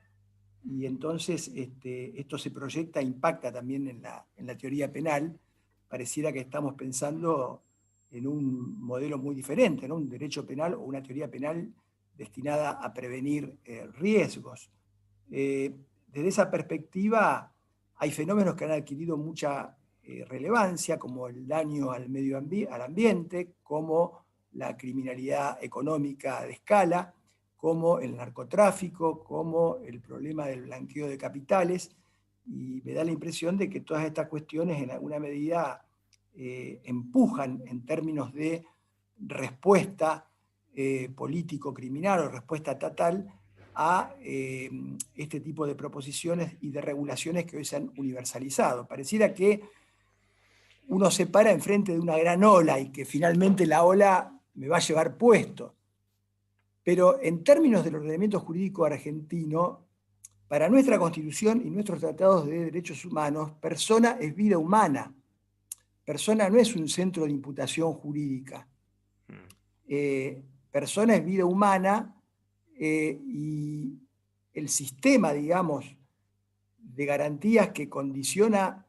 y entonces esto se proyecta, impacta también en la teoría penal. Pareciera que estamos pensando en un modelo muy diferente, ¿no? Un derecho penal o una teoría penal destinada a prevenir riesgos. Desde esa perspectiva, hay fenómenos que han adquirido mucha relevancia, como el daño al al ambiente, como la criminalidad económica de escala, como el narcotráfico, como el problema del blanqueo de capitales, y me da la impresión de que todas estas cuestiones en alguna medida empujan en términos de respuesta político-criminal o respuesta estatal a este tipo de proposiciones y de regulaciones que hoy se han universalizado. Pareciera que uno se para enfrente de una gran ola y que finalmente la ola me va a llevar puesto. Pero en términos del ordenamiento jurídico argentino, para nuestra Constitución y nuestros tratados de derechos humanos, persona es vida humana. Persona no es un centro de imputación jurídica. Persona es vida humana y el sistema, digamos, de garantías que condiciona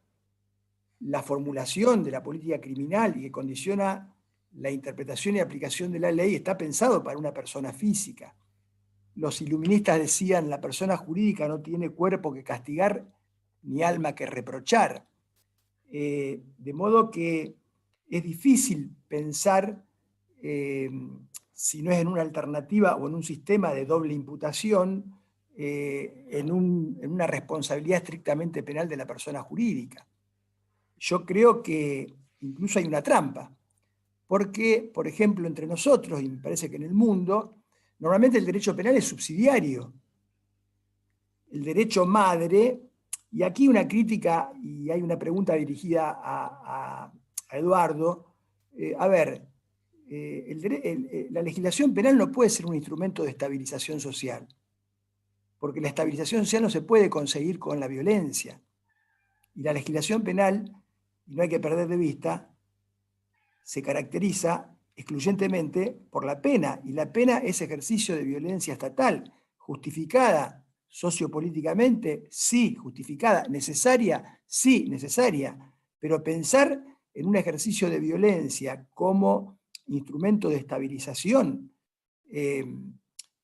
la formulación de la política criminal y que condiciona la interpretación y aplicación de la ley está pensado para una persona física. Los iluministas decían, la persona jurídica no tiene cuerpo que castigar ni alma que reprochar. De modo que es difícil pensar, si no es en una alternativa o en un sistema de doble imputación, en una responsabilidad estrictamente penal de la persona jurídica. Yo creo que incluso hay una trampa, porque, por ejemplo, entre nosotros, y me parece que en el mundo, normalmente el derecho penal es subsidiario. El derecho madre, y aquí una crítica, y hay una pregunta dirigida a Eduardo, la legislación penal no puede ser un instrumento de estabilización social, porque la estabilización social no se puede conseguir con la violencia. Y la legislación penal, y no hay que perder de vista, se caracteriza excluyentemente por la pena, y la pena es ejercicio de violencia estatal, justificada sociopolíticamente, sí, justificada, necesaria, sí, necesaria, pero pensar en un ejercicio de violencia como instrumento de estabilización,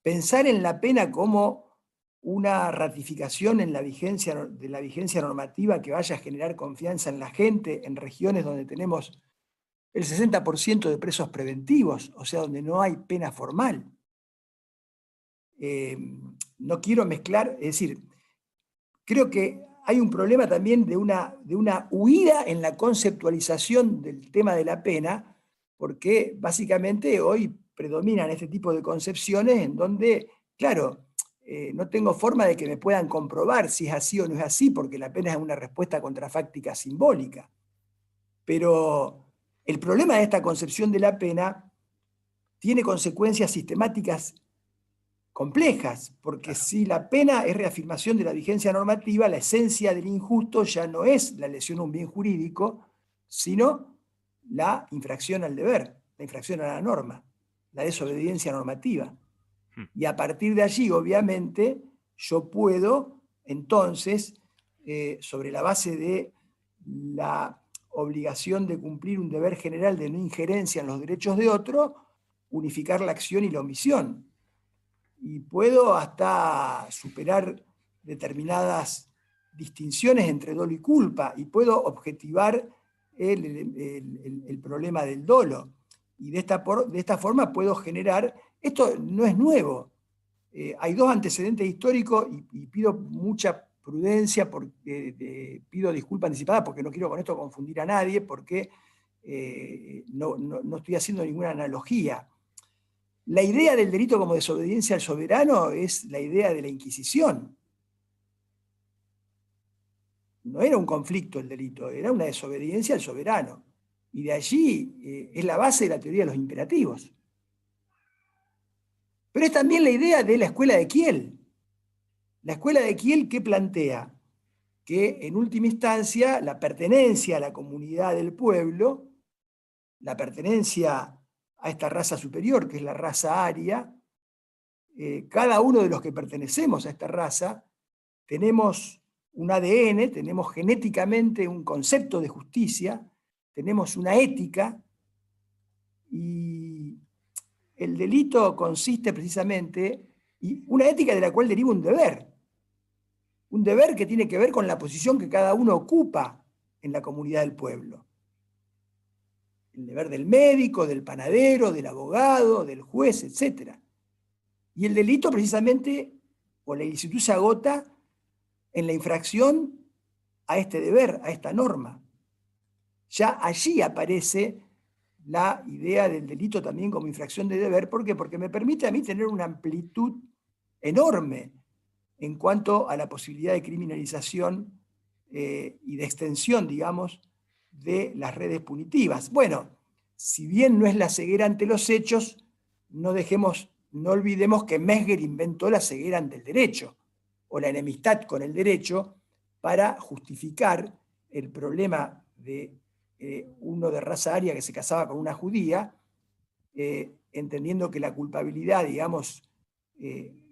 pensar en la pena como una ratificación en de la vigencia normativa que vaya a generar confianza en la gente en regiones donde tenemos el 60% de presos preventivos, o sea, donde no hay pena formal. No quiero mezclar, es decir, creo que hay un problema también de una huida en la conceptualización del tema de la pena, porque básicamente hoy predominan este tipo de concepciones en donde, claro, no tengo forma de que me puedan comprobar si es así o no es así, porque la pena es una respuesta contrafáctica simbólica. Pero el problema de esta concepción de la pena tiene consecuencias sistemáticas complejas, porque si la pena es reafirmación de la vigencia normativa, la esencia del injusto ya no es la lesión a un bien jurídico, sino la infracción al deber, la infracción a la norma, la desobediencia normativa. Y a partir de allí, obviamente, yo puedo, entonces, sobre la base de la obligación de cumplir un deber general de no injerencia en los derechos de otro, unificar la acción y la omisión. Y puedo hasta superar determinadas distinciones entre dolo y culpa, y puedo objetivar el problema del dolo. Y de esta forma puedo generar, esto no es nuevo, hay dos antecedentes históricos y pido mucha prudencia, pido disculpa anticipada porque no quiero con esto confundir a nadie, porque no estoy haciendo ninguna analogía. La idea del delito como desobediencia al soberano es la idea de la Inquisición. No era un conflicto el delito, era una desobediencia al soberano. Y de allí es la base de la teoría de los imperativos. Pero es también la idea de la escuela de Kiel. La escuela de Kiel, ¿qué plantea? Que en última instancia la pertenencia a la comunidad del pueblo, la pertenencia a esta raza superior, que es la raza aria, cada uno de los que pertenecemos a esta raza, tenemos un ADN, tenemos genéticamente un concepto de justicia, tenemos una ética, y el delito consiste precisamente, y una ética de la cual deriva un deber que tiene que ver con la posición que cada uno ocupa en la comunidad del pueblo. El deber del médico, del panadero, del abogado, del juez, etc. Y el delito precisamente, o la ilicitud se agota en la infracción a este deber, a esta norma. Ya allí aparece la idea del delito también como infracción de deber. ¿Por qué? Porque me permite a mí tener una amplitud enorme en cuanto a la posibilidad de criminalización y de extensión, digamos, de las redes punitivas. Bueno, si bien no es la ceguera ante los hechos, no olvidemos que Mesger inventó la ceguera ante el derecho, o la enemistad con el derecho, para justificar el problema de uno de raza aria que se casaba con una judía, entendiendo que la culpabilidad, digamos,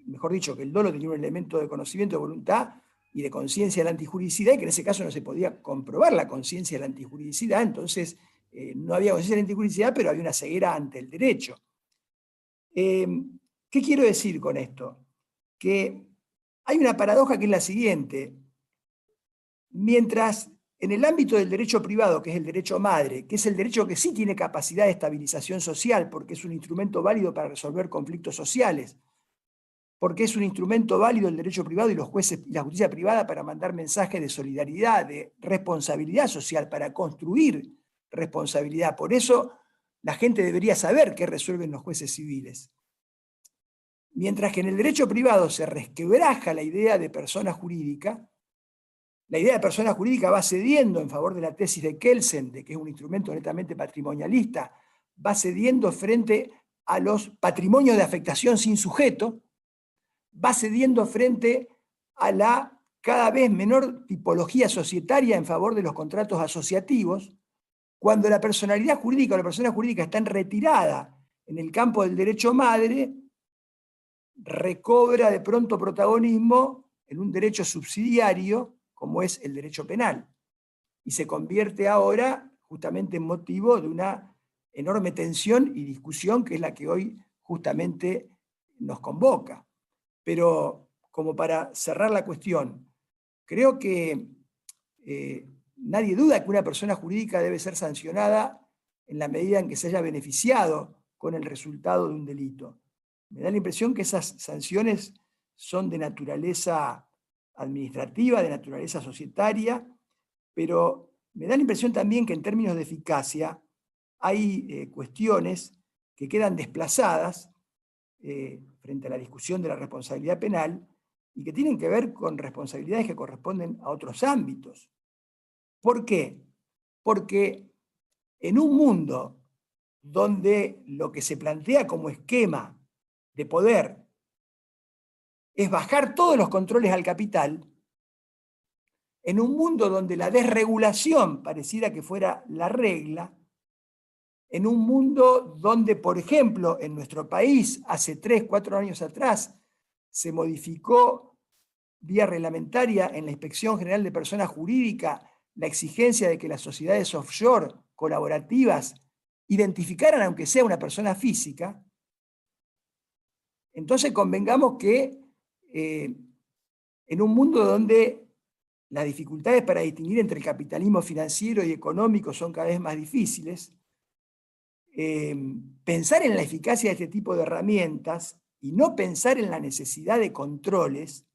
mejor dicho, que el dolo tenía un elemento de conocimiento, de voluntad y de conciencia de la antijuridicidad, y que en ese caso no se podía comprobar la conciencia de la antijuridicidad, entonces no había conciencia de la antijuridicidad, pero había una ceguera ante el derecho. ¿Qué quiero decir con esto? Que hay una paradoja que es la siguiente. Mientras en el ámbito del derecho privado, que es el derecho madre, que es el derecho que sí tiene capacidad de estabilización social, porque es un instrumento válido para resolver conflictos sociales, porque es un instrumento válido el derecho privado y los jueces y la justicia privada para mandar mensajes de solidaridad, de responsabilidad social, para construir responsabilidad. Por eso la gente debería saber qué resuelven los jueces civiles. Mientras que en el derecho privado se resquebraja la idea de persona jurídica, la idea de persona jurídica va cediendo en favor de la tesis de Kelsen, de que es un instrumento netamente patrimonialista, va cediendo frente a los patrimonios de afectación sin sujeto, va cediendo frente a la cada vez menor tipología societaria en favor de los contratos asociativos. Cuando la personalidad jurídica o la persona jurídica está en retirada en el campo del derecho madre, recobra de pronto protagonismo en un derecho subsidiario como es el derecho penal, y se convierte ahora justamente en motivo de una enorme tensión y discusión que es la que hoy justamente nos convoca. Pero como para cerrar la cuestión, creo que nadie duda que una persona jurídica debe ser sancionada en la medida en que se haya beneficiado con el resultado de un delito. Me da la impresión que esas sanciones son de naturaleza administrativa, de naturaleza societaria, pero me da la impresión también que en términos de eficacia hay cuestiones que quedan desplazadas frente a la discusión de la responsabilidad penal y que tienen que ver con responsabilidades que corresponden a otros ámbitos. ¿Por qué? Porque en un mundo donde lo que se plantea como esquema de poder es bajar todos los controles al capital, en un mundo donde la desregulación pareciera que fuera la regla, en un mundo donde, por ejemplo, en nuestro país, hace 3, 4 años atrás, se modificó vía reglamentaria en la Inspección General de Personas Jurídicas la exigencia de que las sociedades offshore colaborativas identificaran, aunque sea una persona física, entonces convengamos que en un mundo donde las dificultades para distinguir entre el capitalismo financiero y económico son cada vez más difíciles, pensar en la eficacia de este tipo de herramientas y no pensar en la necesidad de controles,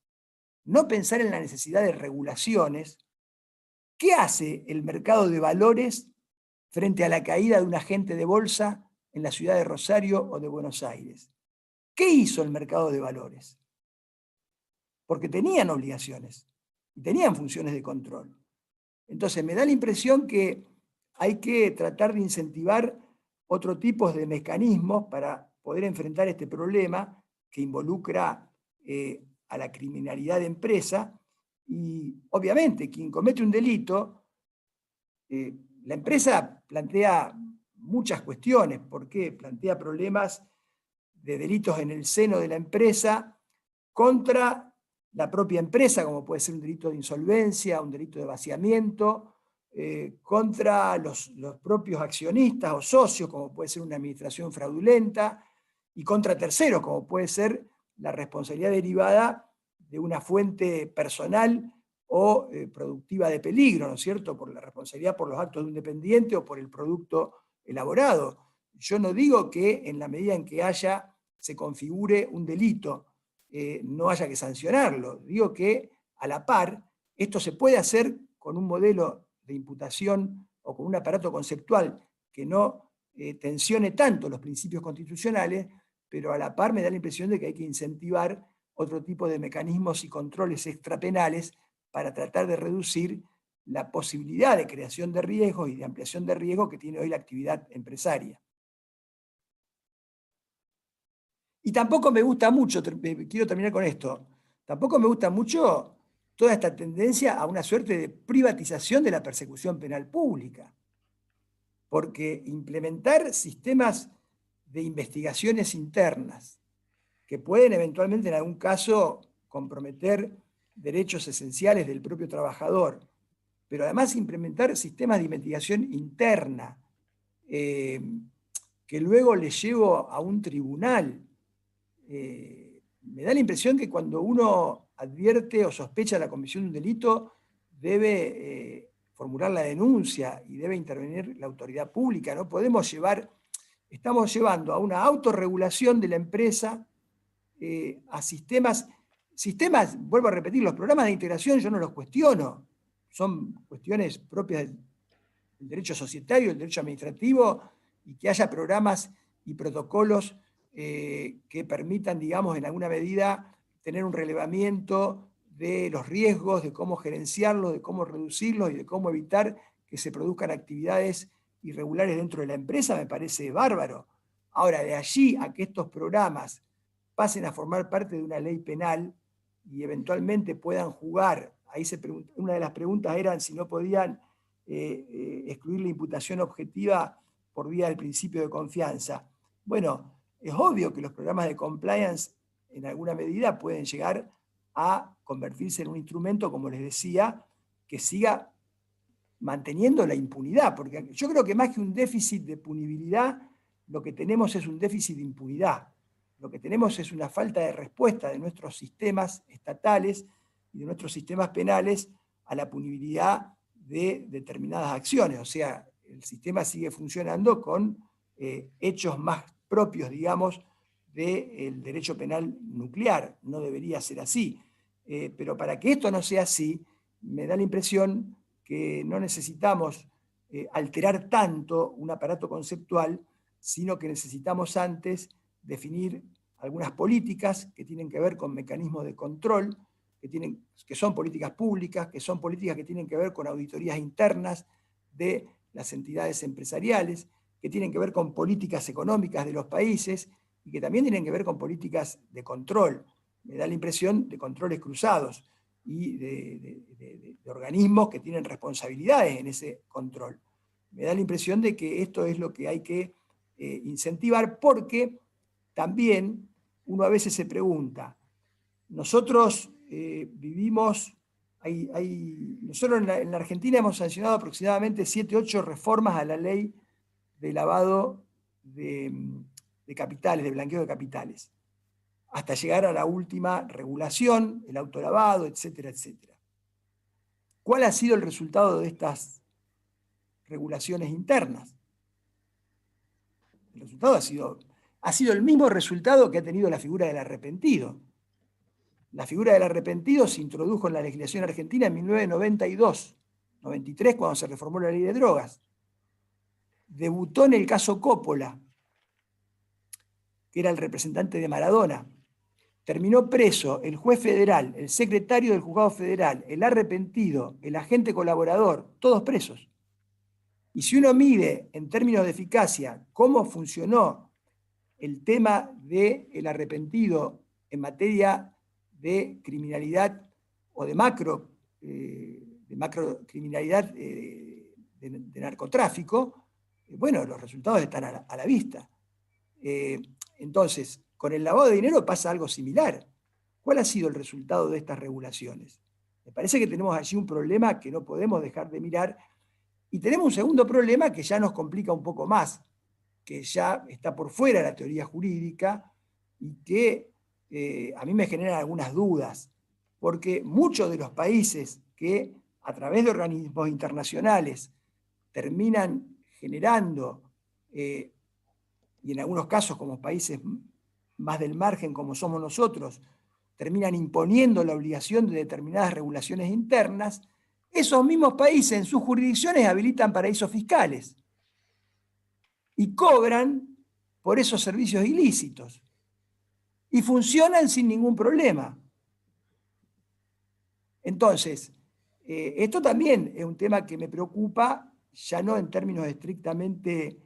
no pensar en la necesidad de regulaciones. ¿Qué hace el mercado de valores frente a la caída de un agente de bolsa en la ciudad de Rosario o de Buenos Aires? ¿Qué hizo el mercado de valores? Porque tenían obligaciones y tenían funciones de control. Entonces me da la impresión que hay que tratar de incentivar otro tipo de mecanismos para poder enfrentar este problema que involucra a la criminalidad de empresa. Y obviamente quien comete un delito, la empresa plantea muchas cuestiones. ¿Por qué? Plantea problemas de delitos en el seno de la empresa contra la propia empresa, como puede ser un delito de insolvencia, un delito de vaciamiento, contra los propios accionistas o socios, como puede ser una administración fraudulenta, y contra terceros, como puede ser la responsabilidad derivada de una fuente personal o productiva de peligro, ¿no es cierto?, por la responsabilidad por los actos de un dependiente o por el producto elaborado. Yo no digo que en la medida en que se configure un delito, no haya que sancionarlo. Digo que a la par, esto se puede hacer con un modelo de imputación o con un aparato conceptual que no tensione tanto los principios constitucionales, pero a la par me da la impresión de que hay que incentivar otro tipo de mecanismos y controles extrapenales para tratar de reducir la posibilidad de creación de riesgos y de ampliación de riesgos que tiene hoy la actividad empresaria. Y tampoco me gusta mucho, quiero terminar con esto, tampoco me gusta mucho toda esta tendencia a una suerte de privatización de la persecución penal pública. Porque implementar sistemas de investigaciones internas que pueden eventualmente en algún caso comprometer derechos esenciales del propio trabajador, pero además implementar sistemas de investigación interna que luego le llevo a un tribunal. Me da la impresión que cuando uno advierte o sospecha la comisión de un delito, debe formular la denuncia y debe intervenir la autoridad pública. No podemos estamos llevando a una autorregulación de la empresa, a sistemas, vuelvo a repetir, los programas de integración yo no los cuestiono, son cuestiones propias del derecho societario, del derecho administrativo, y que haya programas y protocolos que permitan, digamos, en alguna medida tener un relevamiento de los riesgos, de cómo gerenciarlos, de cómo reducirlos y de cómo evitar que se produzcan actividades irregulares dentro de la empresa, me parece bárbaro. Ahora, de allí a que estos programas pasen a formar parte de una ley penal y eventualmente puedan jugar, una de las preguntas eran si no podían excluir la imputación objetiva por vía del principio de confianza. Bueno, es obvio que los programas de compliance en alguna medida pueden llegar a convertirse en un instrumento, como les decía, que siga manteniendo la impunidad, porque yo creo que más que un déficit de punibilidad, lo que tenemos es un déficit de impunidad. Lo que tenemos es una falta de respuesta de nuestros sistemas estatales y de nuestros sistemas penales a la punibilidad de determinadas acciones. O sea, el sistema sigue funcionando con hechos más propios, digamos, del derecho penal nuclear. No debería ser así. Pero para que esto no sea así, me da la impresión que no necesitamos alterar tanto un aparato conceptual, sino que necesitamos antes definir algunas políticas que tienen que ver con mecanismos de control, que son políticas públicas, que son políticas que tienen que ver con auditorías internas de las entidades empresariales, que tienen que ver con políticas económicas de los países y que también tienen que ver con políticas de control. Me da la impresión de controles cruzados y de organismos que tienen responsabilidades en ese control. Me da la impresión de que esto es lo que hay que incentivar, porque también uno a veces se pregunta, nosotros vivimos, nosotros en la Argentina hemos sancionado aproximadamente 7, 8 reformas a la ley de lavado de capitales, de blanqueo de capitales, hasta llegar a la última regulación, el autolavado, etcétera, etcétera. ¿Cuál ha sido el resultado de estas regulaciones internas? El resultado ha sido el mismo resultado que ha tenido la figura del arrepentido. La figura del arrepentido se introdujo en la legislación argentina en 1992, 93, cuando se reformó la ley de drogas. Debutó en el caso Coppola, que era el representante de Maradona. Terminó preso el juez federal, el secretario del juzgado federal, el arrepentido, el agente colaborador, todos presos. Y si uno mide en términos de eficacia cómo funcionó el tema del arrepentido en materia de criminalidad o de macrocriminalidad de narcotráfico, bueno, los resultados están a la vista. Entonces, con el lavado de dinero pasa algo similar. ¿Cuál ha sido el resultado de estas regulaciones? Me parece que tenemos allí un problema que no podemos dejar de mirar, y tenemos un segundo problema que ya nos complica un poco más, que ya está por fuera de la teoría jurídica y que a mí me generan algunas dudas, porque muchos de los países que a través de organismos internacionales terminan generando, y en algunos casos como países más del margen como somos nosotros, terminan imponiendo la obligación de determinadas regulaciones internas, esos mismos países en sus jurisdicciones habilitan paraísos fiscales y cobran por esos servicios ilícitos y funcionan sin ningún problema. Entonces, esto también es un tema que me preocupa, ya no en términos estrictamente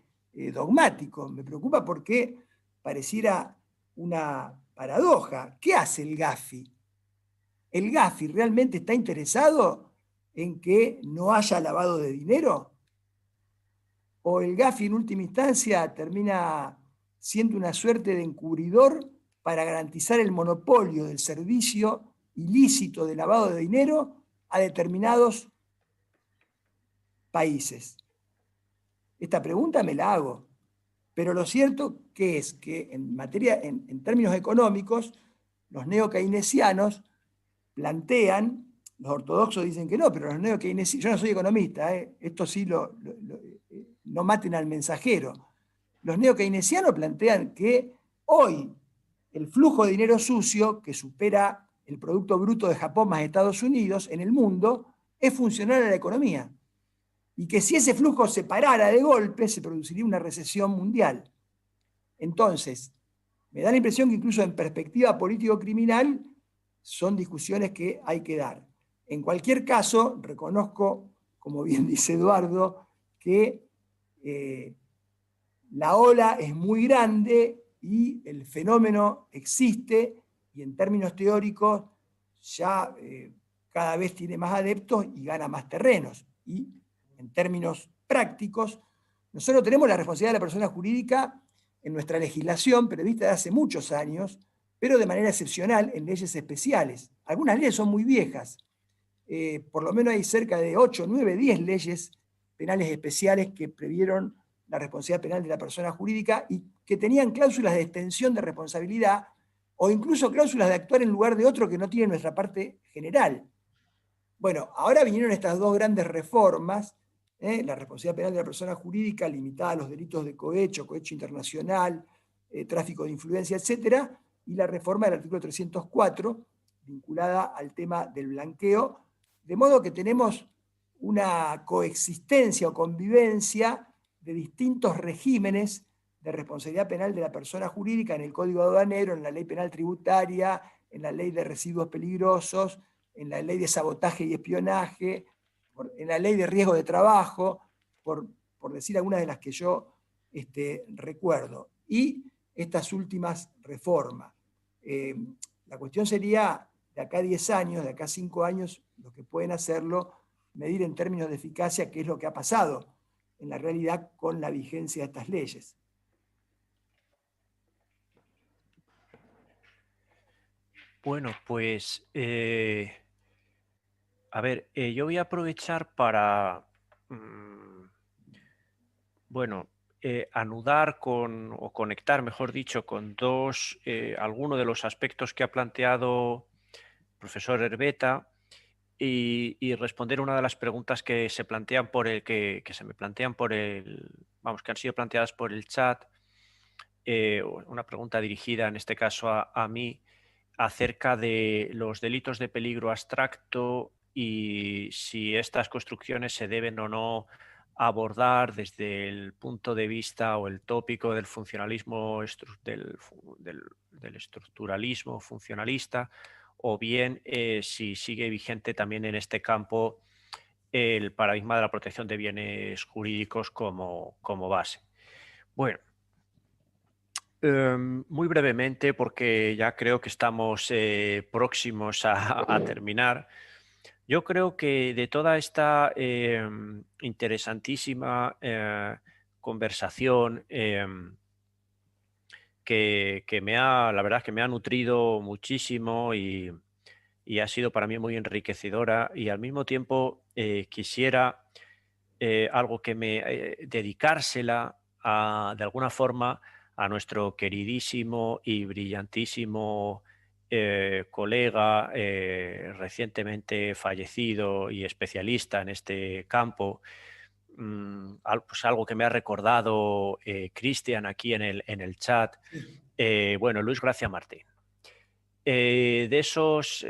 dogmáticos, me preocupa porque pareciera una paradoja. ¿Qué hace el Gafi? ¿El Gafi realmente está interesado en que no haya lavado de dinero? ¿O el Gafi en última instancia termina siendo una suerte de encubridor para garantizar el monopolio del servicio ilícito de lavado de dinero a determinados países? Esta pregunta me la hago, pero lo cierto que es que en términos económicos, los neokeynesianos plantean, los ortodoxos dicen que no, pero los neokeynesianos, yo no soy economista, esto sí no maten al mensajero. Los neokeynesianos plantean que hoy el flujo de dinero sucio, que supera el Producto Bruto de Japón más Estados Unidos en el mundo, es funcional a la economía. Y que si ese flujo se parara de golpe, se produciría una recesión mundial. Entonces, me da la impresión que incluso en perspectiva político-criminal son discusiones que hay que dar. En cualquier caso, reconozco, como bien dice Eduardo, que la ola es muy grande y el fenómeno existe, y en términos teóricos ya cada vez tiene más adeptos y gana más terrenos. Y en términos prácticos, nosotros tenemos la responsabilidad de la persona jurídica en nuestra legislación prevista de hace muchos años, pero de manera excepcional en leyes especiales. Algunas leyes son muy viejas. Por lo menos hay cerca de 8, 9, 10 leyes penales especiales que previeron la responsabilidad penal de la persona jurídica y que tenían cláusulas de extensión de responsabilidad o incluso cláusulas de actuar en lugar de otro que no tiene nuestra parte general. Bueno, ahora vinieron estas dos grandes reformas, la responsabilidad penal de la persona jurídica limitada a los delitos de cohecho, cohecho internacional, tráfico de influencia, etc., y la reforma del artículo 304, vinculada al tema del blanqueo, de modo que tenemos una coexistencia o convivencia de distintos regímenes de responsabilidad penal de la persona jurídica en el Código Aduanero, en la Ley Penal Tributaria, en la Ley de Residuos Peligrosos, en la Ley de Sabotaje y Espionaje, en la Ley de Riesgo de Trabajo, por decir algunas de las que yo recuerdo. Y estas últimas reformas. La cuestión sería, de acá a 10 años, de acá a 5 años, los que pueden hacerlo, medir en términos de eficacia qué es lo que ha pasado en la realidad con la vigencia de estas leyes. Bueno, pues, a ver, yo voy a aprovechar para, bueno, anudar o conectar, mejor dicho, con algunos de los aspectos que ha planteado el profesor Herbeta y responder una de las preguntas que se plantean que se me plantean vamos, que han sido planteadas por el chat, una pregunta dirigida en este caso a mí, acerca de los delitos de peligro abstracto y si estas construcciones se deben o no abordar desde el punto de vista o el tópico del funcionalismo, del estructuralismo funcionalista, o bien si sigue vigente también en este campo el paradigma de la protección de bienes jurídicos como base. Bueno, muy brevemente, porque ya creo que estamos próximos a terminar. Yo creo que de toda esta interesantísima conversación que la verdad que me ha nutrido muchísimo y ha sido para mí muy enriquecedora, y al mismo tiempo quisiera algo que dedicársela de alguna forma a nuestro queridísimo y brillantísimo colega recientemente fallecido y especialista en este campo, pues algo que me ha recordado Cristian aquí en el chat, bueno, Luis Gracia Martín. De esos,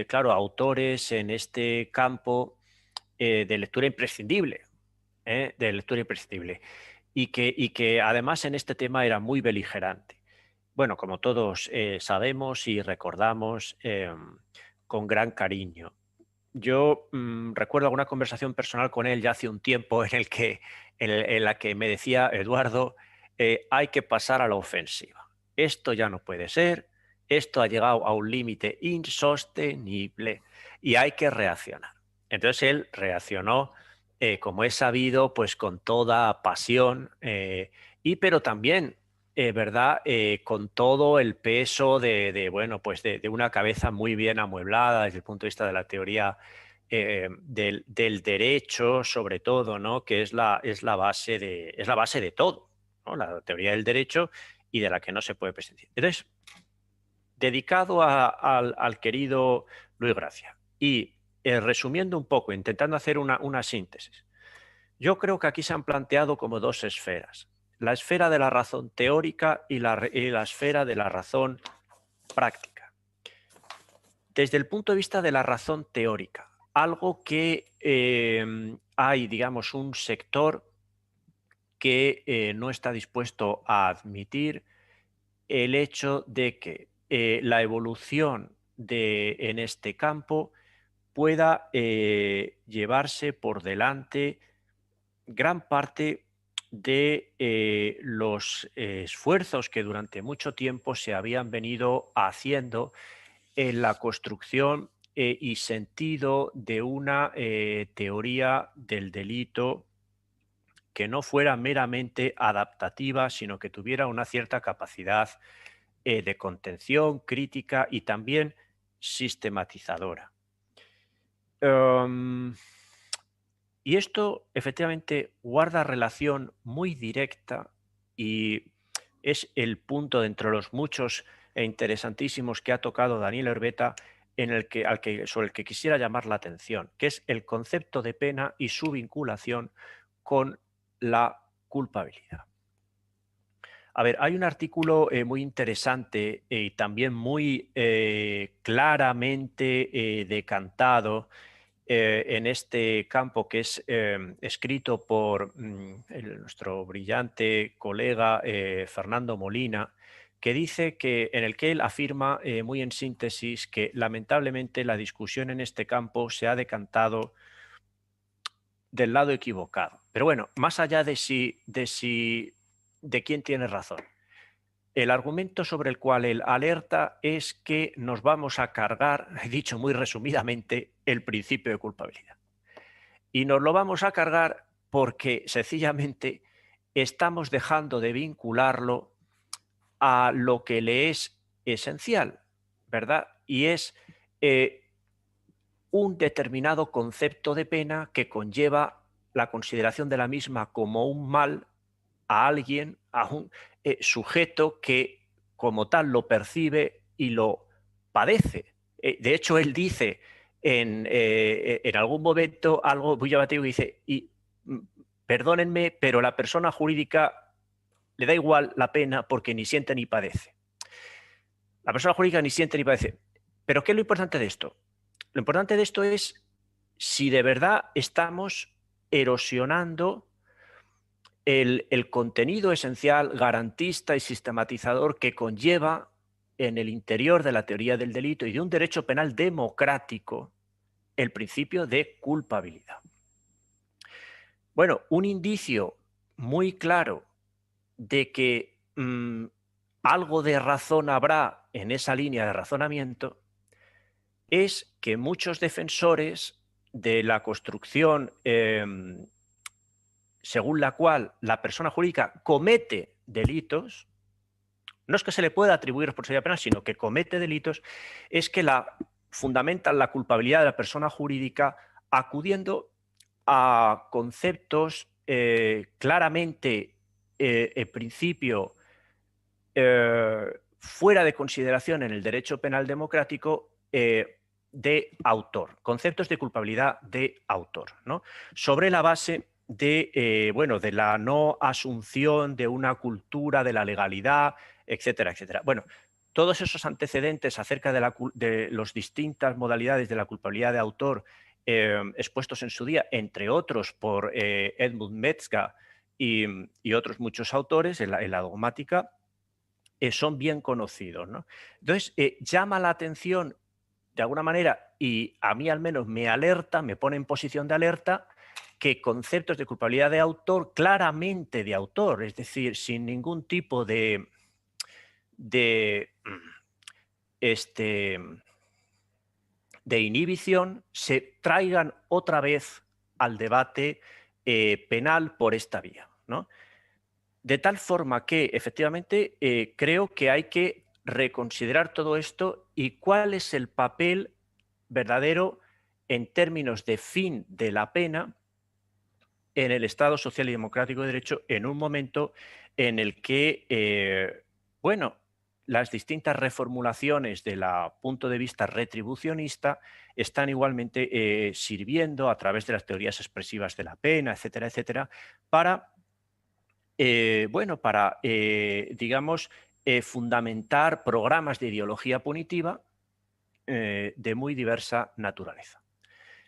claro, autores en este campo de lectura imprescindible, y que además en este tema era muy beligerante. Bueno, como todos sabemos y recordamos con gran cariño. Yo recuerdo alguna conversación personal con él ya hace un tiempo en la que me decía: Eduardo, hay que pasar a la ofensiva. Esto ya no puede ser, esto ha llegado a un límite insostenible y hay que reaccionar. Entonces él reaccionó, como es sabido, pues con toda pasión, pero también, ¿verdad? Con todo el peso bueno, pues de una cabeza muy bien amueblada desde el punto de vista de la teoría del derecho, sobre todo, ¿no? Que es la base de todo, ¿no? La teoría del derecho, y de la que no se puede prescindir. Entonces, dedicado al querido Luis Gracia y resumiendo un poco, intentando hacer una síntesis, yo creo que aquí se han planteado como dos esferas: la esfera de la razón teórica y la esfera de la razón práctica. Desde el punto de vista de la razón teórica, algo que hay, digamos, un sector que no está dispuesto a admitir el hecho de que la evolución en este campo pueda llevarse por delante gran parte de los esfuerzos que durante mucho tiempo se habían venido haciendo en la construcción y sentido de una teoría del delito que no fuera meramente adaptativa, sino que tuviera una cierta capacidad de contención, crítica y también sistematizadora. Y esto efectivamente guarda relación muy directa y es el punto de entre los muchos e interesantísimos que ha tocado Daniel Orbeta sobre el que quisiera llamar la atención, que es el concepto de pena y su vinculación con la culpabilidad. A ver, hay un artículo muy interesante y también muy claramente decantado en este campo, que es escrito por nuestro brillante colega Fernando Molina, que dice que, en el que él afirma muy en síntesis que lamentablemente la discusión en este campo se ha decantado del lado equivocado. Pero bueno, más allá de de quién tiene razón. El argumento sobre el cual él alerta es que nos vamos a cargar, he dicho muy resumidamente, el principio de culpabilidad. Y nos lo vamos a cargar porque sencillamente estamos dejando de vincularlo a lo que le es esencial, ¿verdad? Y es un determinado concepto de pena que conlleva la consideración de la misma como un mal a alguien, a un sujeto que como tal lo percibe y lo padece. De hecho, él dice en algún momento algo muy llamativo, dice, y perdónenme, pero la persona jurídica le da igual la pena porque ni siente ni padece. La persona jurídica ni siente ni padece. Pero ¿qué es lo importante de esto? Lo importante de esto es si de verdad estamos erosionando el contenido esencial, garantista y sistematizador que conlleva en el interior de la teoría del delito y de un derecho penal democrático el principio de culpabilidad. Bueno, un indicio muy claro de que algo de razón habrá en esa línea de razonamiento es que muchos defensores de la construcción según la cual la persona jurídica comete delitos, no es que se le pueda atribuir responsabilidad penal, sino que comete delitos, es que fundamentan la culpabilidad de la persona jurídica acudiendo a conceptos claramente, en principio, fuera de consideración en el derecho penal democrático de autor, conceptos de culpabilidad de autor, ¿no? Sobre la base de, bueno, de la no asunción de una cultura de la legalidad, etcétera, etcétera. Bueno, todos esos antecedentes acerca de las distintas modalidades de la culpabilidad de autor expuestos en su día, entre otros por Edmund Metzger y otros muchos autores en la dogmática, son bien conocidos, ¿no? Entonces, llama la atención de alguna manera, y a mí al menos me alerta, me pone en posición de alerta, que conceptos de culpabilidad de autor, claramente de autor, es decir, sin ningún tipo de inhibición, se traigan otra vez al debate penal por esta vía, ¿no? De tal forma que, efectivamente, creo que hay que reconsiderar todo esto y cuál es el papel verdadero en términos de fin de la pena en el Estado social y democrático de derecho en un momento en el que, bueno, las distintas reformulaciones del punto de vista retribucionista están igualmente sirviendo a través de las teorías expresivas de la pena, etcétera, etcétera, para digamos, fundamentar programas de ideología punitiva de muy diversa naturaleza.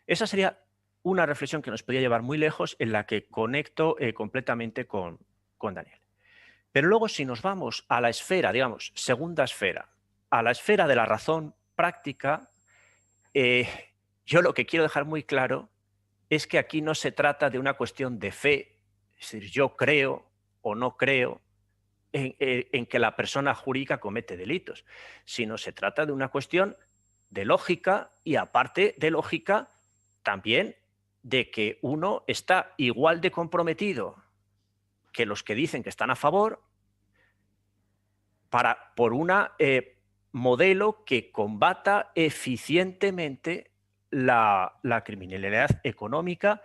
Esa sería una reflexión que nos podía llevar muy lejos, en la que conecto completamente con Daniel. Pero luego, si nos vamos a la esfera, digamos, segunda esfera, a la esfera de la razón práctica, yo lo que quiero dejar muy claro es que aquí no se trata de una cuestión de fe, es decir, yo creo o no creo en que la persona jurídica comete delitos, sino se trata de una cuestión de lógica y, aparte de lógica, también de que uno está igual de comprometido que los que dicen que están a favor por un modelo que combata eficientemente la criminalidad económica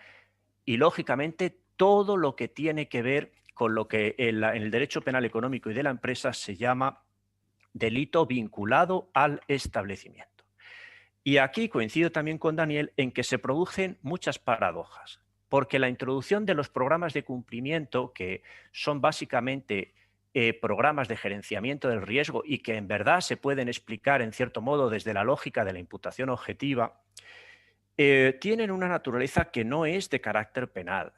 y, lógicamente, todo lo que tiene que ver con lo que en el derecho penal económico y de la empresa se llama delito vinculado al establecimiento. Y aquí coincido también con Daniel en que se producen muchas paradojas, porque la introducción de los programas de cumplimiento, que son básicamente programas de gerenciamiento del riesgo y que en verdad se pueden explicar en cierto modo desde la lógica de la imputación objetiva, tienen una naturaleza que no es de carácter penal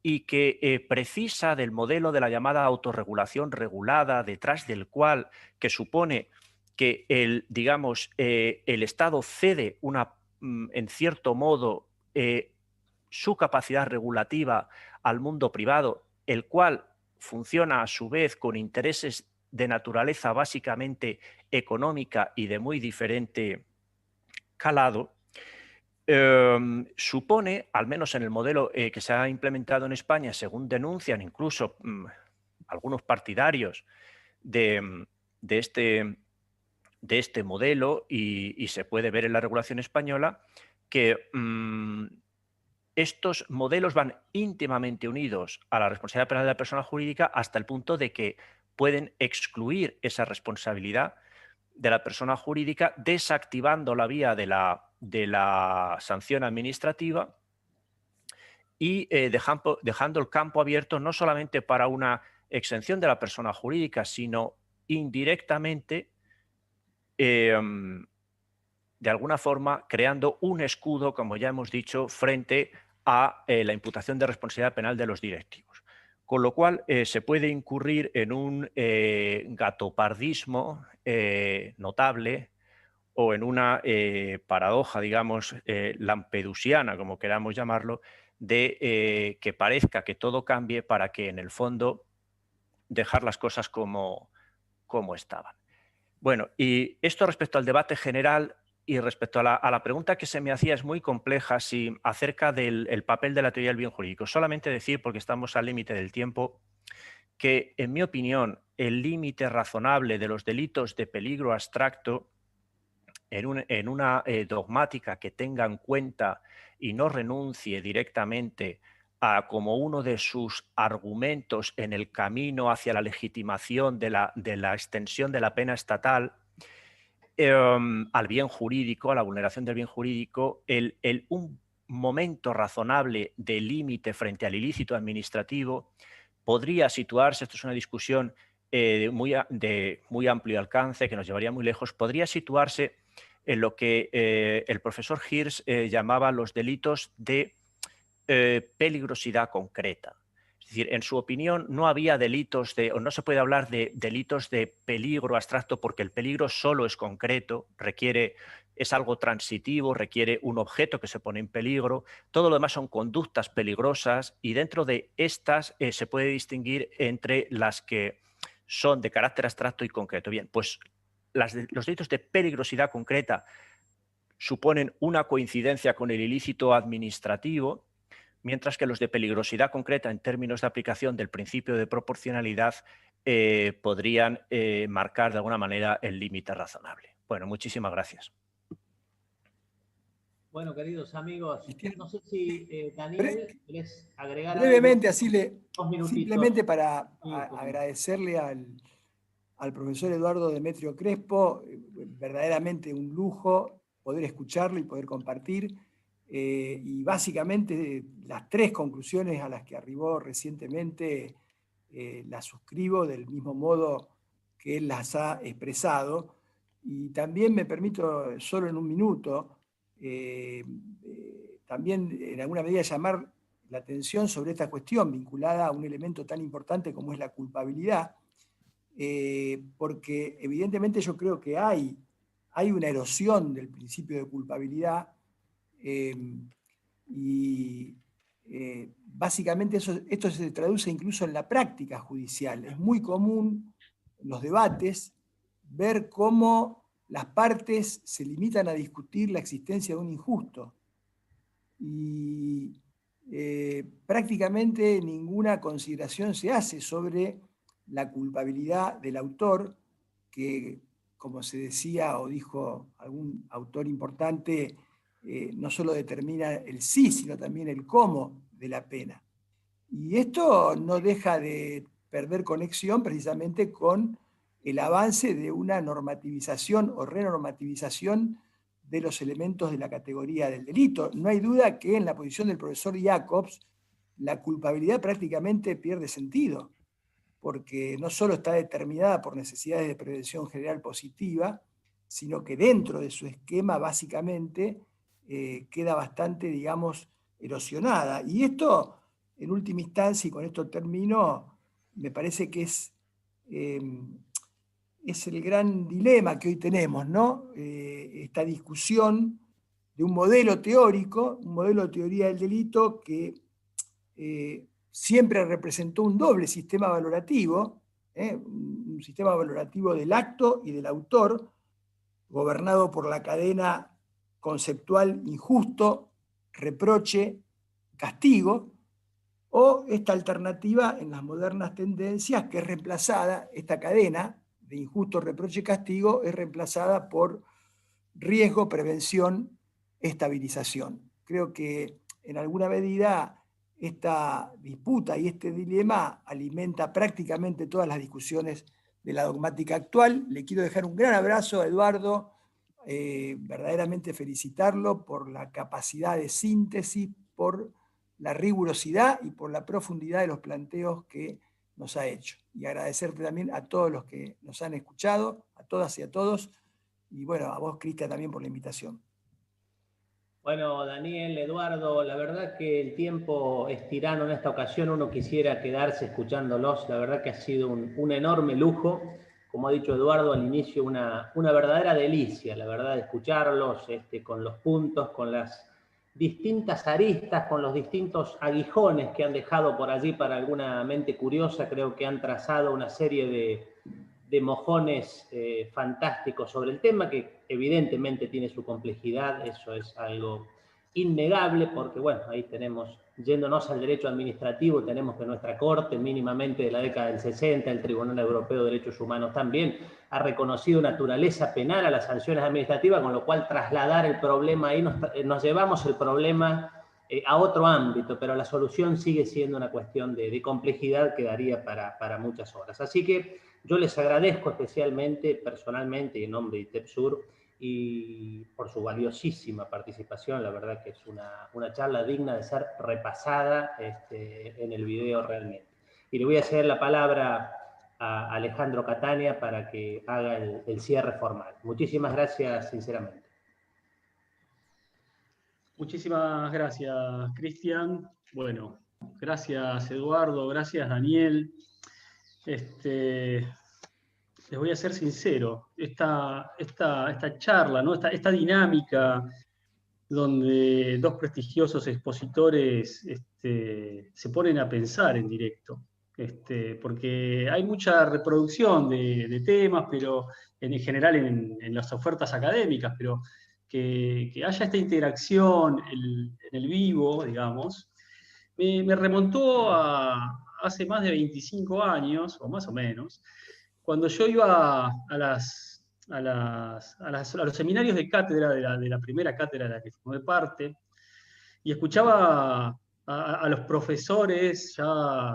y que precisa del modelo de la llamada autorregulación regulada, detrás del cual, que supone que el Estado cede en cierto modo su capacidad regulativa al mundo privado, el cual funciona a su vez con intereses de naturaleza básicamente económica y de muy diferente calado. Supone, al menos en el modelo que se ha implementado en España, según denuncian incluso algunos partidarios de este modelo, y se puede ver en la regulación española, que estos modelos van íntimamente unidos a la responsabilidad penal de la persona jurídica hasta el punto de que pueden excluir esa responsabilidad de la persona jurídica desactivando la vía de la sanción administrativa y dejando el campo abierto no solamente para una exención de la persona jurídica, sino indirectamente, de alguna forma, creando un escudo, como ya hemos dicho, frente a la imputación de responsabilidad penal de los directivos. Con lo cual se puede incurrir en un gatopardismo notable, o en una paradoja, digamos, lampedusiana, como queramos llamarlo, de que parezca que todo cambie para que en el fondo dejar las cosas como estaban. Bueno, y esto respecto al debate general y respecto a la pregunta que se me hacía es muy compleja acerca del papel de la teoría del bien jurídico. Solamente decir, porque estamos al límite del tiempo, que en mi opinión el límite razonable de los delitos de peligro abstracto en una dogmática que tenga en cuenta y no renuncie directamente a como uno de sus argumentos en el camino hacia la legitimación de la extensión de la pena estatal al bien jurídico, a la vulneración del bien jurídico, un momento razonable de límite frente al ilícito administrativo podría situarse, esto es una discusión de muy amplio alcance que nos llevaría muy lejos, podría situarse en lo que el profesor Hirsch llamaba los delitos de peligrosidad concreta. Es decir, en su opinión no había delitos o no se puede hablar de delitos de peligro abstracto porque el peligro solo es concreto, es algo transitivo, requiere un objeto que se pone en peligro, todo lo demás son conductas peligrosas y dentro de estas se puede distinguir entre las que son de carácter abstracto y concreto. Bien, pues los delitos de peligrosidad concreta suponen una coincidencia con el ilícito administrativo, mientras que los de peligrosidad concreta en términos de aplicación del principio de proporcionalidad podrían marcar de alguna manera el límite razonable. Bueno, muchísimas gracias. Bueno, queridos amigos, no sé si Daniel, ¿querés agregar brevemente, algo? simplemente para agradecerle al profesor Eduardo Demetrio Crespo, verdaderamente un lujo poder escucharlo y poder compartir. Y básicamente las tres conclusiones a las que arribó recientemente las suscribo del mismo modo que él las ha expresado. Y también me permito, solo en un minuto, también en alguna medida llamar la atención sobre esta cuestión vinculada a un elemento tan importante como es la culpabilidad, porque evidentemente yo creo que hay una erosión del principio de culpabilidad y básicamente esto se traduce incluso en la práctica judicial. Es muy común en los debates ver cómo las partes se limitan a discutir la existencia de un injusto y prácticamente ninguna consideración se hace sobre la culpabilidad del autor, que, como se decía o dijo algún autor importante, no solo determina el sí, sino también el cómo de la pena. Y esto no deja de perder conexión precisamente con el avance de una normativización o renormativización de los elementos de la categoría del delito. No hay duda que en la posición del profesor Jacobs la culpabilidad prácticamente pierde sentido, porque no solo está determinada por necesidades de prevención general positiva, sino que dentro de su esquema básicamente queda bastante, digamos, erosionada. Y esto, en última instancia, y con esto termino, me parece que es el gran dilema que hoy tenemos, ¿no? Esta discusión de un modelo teórico, un modelo de teoría del delito que siempre representó un doble sistema valorativo, un sistema valorativo del acto y del autor, gobernado por la cadena conceptual injusto, reproche, castigo, o esta alternativa en las modernas tendencias que es reemplazada, esta cadena de injusto, reproche, castigo, es reemplazada por riesgo, prevención, estabilización. Creo que en alguna medida esta disputa y este dilema alimenta prácticamente todas las discusiones de la dogmática actual. Le quiero dejar un gran abrazo a Eduardo, verdaderamente felicitarlo por la capacidad de síntesis, por la rigurosidad y por la profundidad de los planteos que nos ha hecho. Y agradecerte también a todos los que nos han escuchado, a todas y a todos, y bueno, a vos, Cristian, también por la invitación. Bueno, Daniel, Eduardo, la verdad que el tiempo es tirano en esta ocasión, uno quisiera quedarse escuchándolos, la verdad que ha sido un enorme lujo, como ha dicho Eduardo al inicio, una verdadera delicia, la verdad, escucharlos con los puntos, con las distintas aristas, con los distintos aguijones que han dejado por allí para alguna mente curiosa, creo que han trazado una serie de mojones fantásticos sobre el tema, que evidentemente tiene su complejidad, eso es algo innegable, porque bueno, ahí tenemos, yéndonos al derecho administrativo, tenemos que nuestra Corte, mínimamente de la década del 60, el Tribunal Europeo de Derechos Humanos también, ha reconocido naturaleza penal a las sanciones administrativas, con lo cual trasladar el problema ahí, nos llevamos el problema a otro ámbito, pero la solución sigue siendo una cuestión de complejidad que daría para muchas horas. Así que yo les agradezco especialmente, personalmente, y en nombre de ITEPSUR, y por su valiosísima participación. La verdad que es una charla digna de ser repasada en el video realmente. Y le voy a ceder la palabra a Alejandro Catania para que haga el cierre formal. Muchísimas gracias, sinceramente. Muchísimas gracias, Cristian. Bueno, gracias, Eduardo, gracias, Daniel. Les voy a ser sincero, esta charla, ¿no? esta dinámica donde dos prestigiosos expositores se ponen a pensar en directo, porque hay mucha reproducción de temas, pero en general en las ofertas académicas, pero que haya esta interacción en el vivo, digamos, me remontó a hace más de 25 años, o más o menos, cuando yo iba a los seminarios de cátedra de la primera cátedra de la que formé parte, y escuchaba a los profesores ya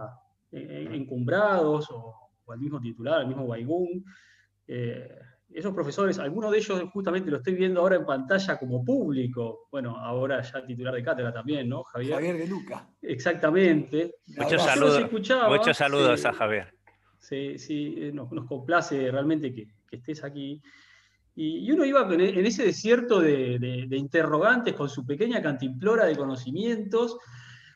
encumbrados, o al mismo titular, al mismo Baigún, esos profesores, algunos de ellos justamente lo estoy viendo ahora en pantalla como público, bueno, ahora ya titular de cátedra también, ¿no, Javier? Javier de Luca. Exactamente. Muchos saludos a Javier. Sí, nos complace realmente que estés aquí. Y uno iba en ese desierto de interrogantes con su pequeña cantimplora de conocimientos,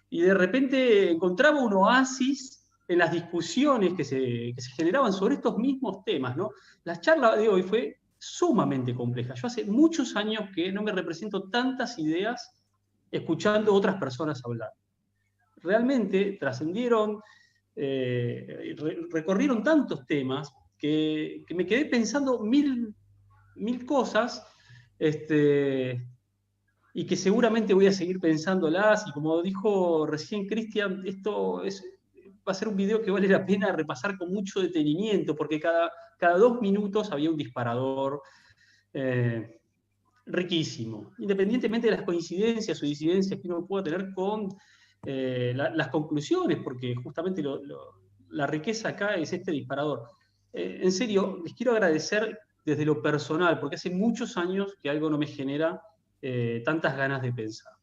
y de repente encontraba un oasis en las discusiones que se generaban sobre estos mismos temas, ¿no? La charla de hoy fue sumamente compleja. Yo hace muchos años que no me represento tantas ideas escuchando a otras personas hablar. Realmente trascendieron, recorrieron tantos temas que me quedé pensando mil cosas, y que seguramente voy a seguir pensándolas, y como dijo recién Cristian, esto va a ser un video que vale la pena repasar con mucho detenimiento, porque cada 2 minutos había un disparador riquísimo, independientemente de las coincidencias o disidencias que uno pueda tener con las conclusiones, porque justamente la riqueza acá es este disparador. En serio, les quiero agradecer desde lo personal, porque hace muchos años que algo no me genera tantas ganas de pensar.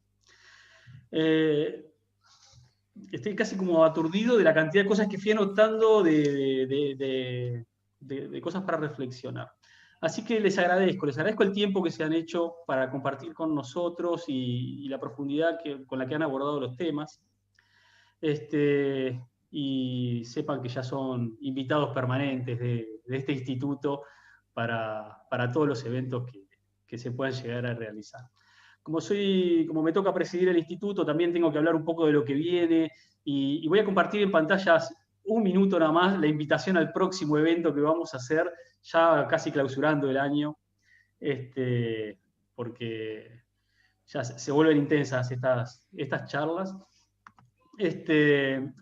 Estoy casi como aturdido de la cantidad de cosas que fui anotando de cosas para reflexionar. Así que les agradezco el tiempo que se han hecho para compartir con nosotros y la profundidad con la que han abordado los temas. Y sepan que ya son invitados permanentes de este instituto para todos los eventos que se puedan llegar a realizar. Como me toca presidir el instituto, también tengo que hablar un poco de lo que viene y voy a compartir en pantallas un minuto nada más la invitación al próximo evento que vamos a hacer, ya casi clausurando el año, porque ya se vuelven intensas estas charlas.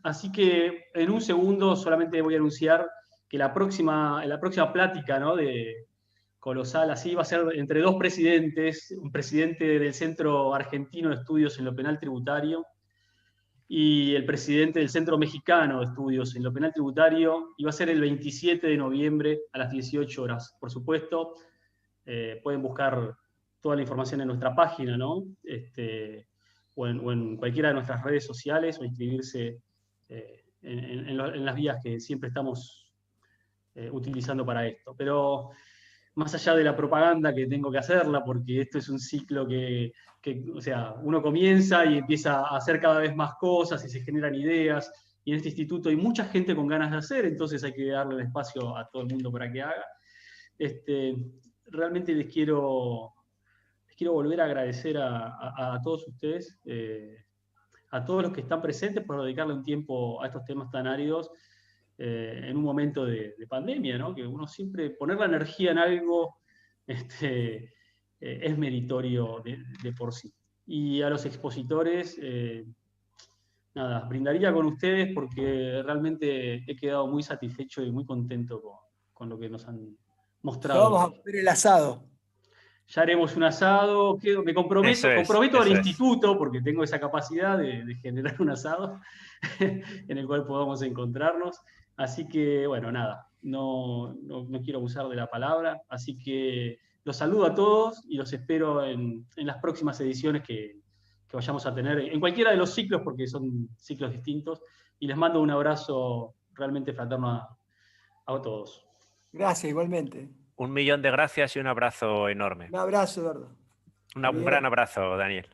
Así que en un segundo solamente voy a anunciar que la próxima plática, ¿no?, de Colosal, así va a ser entre dos presidentes, un presidente del Centro Argentino de Estudios en lo Penal Tributario y el presidente del Centro Mexicano de Estudios en lo Penal Tributario, y va a ser el 27 de noviembre a las 18 horas. Por supuesto, pueden buscar toda la información en nuestra página, ¿no?, o en cualquiera de nuestras redes sociales, o inscribirse en las vías que siempre estamos utilizando para esto. Pero más allá de la propaganda que tengo que hacerla, porque esto es un ciclo que o sea, uno comienza y empieza a hacer cada vez más cosas y se generan ideas, y en este instituto hay mucha gente con ganas de hacer, entonces hay que darle el espacio a todo el mundo para que haga. Realmente les quiero volver a agradecer a todos ustedes, a todos los que están presentes, por dedicarle un tiempo a estos temas tan áridos, en un momento de pandemia, ¿no?, que uno siempre, poner la energía en algo es meritorio de por sí. Y a los expositores, nada, brindaría con ustedes porque realmente he quedado muy satisfecho y muy contento con lo que nos han mostrado. Vamos a ver el asado. Ya haremos un asado, me comprometo al instituto, porque tengo esa capacidad de generar un asado en el cual podamos encontrarnos. Así que, bueno, nada, no quiero abusar de la palabra, así que los saludo a todos y los espero en las próximas ediciones que vayamos a tener, en cualquiera de los ciclos, porque son ciclos distintos, y les mando un abrazo realmente fraterno a todos. Gracias, igualmente. 1.000.000 de gracias y un abrazo enorme. Un abrazo, Eduardo. Un gran abrazo, Daniel.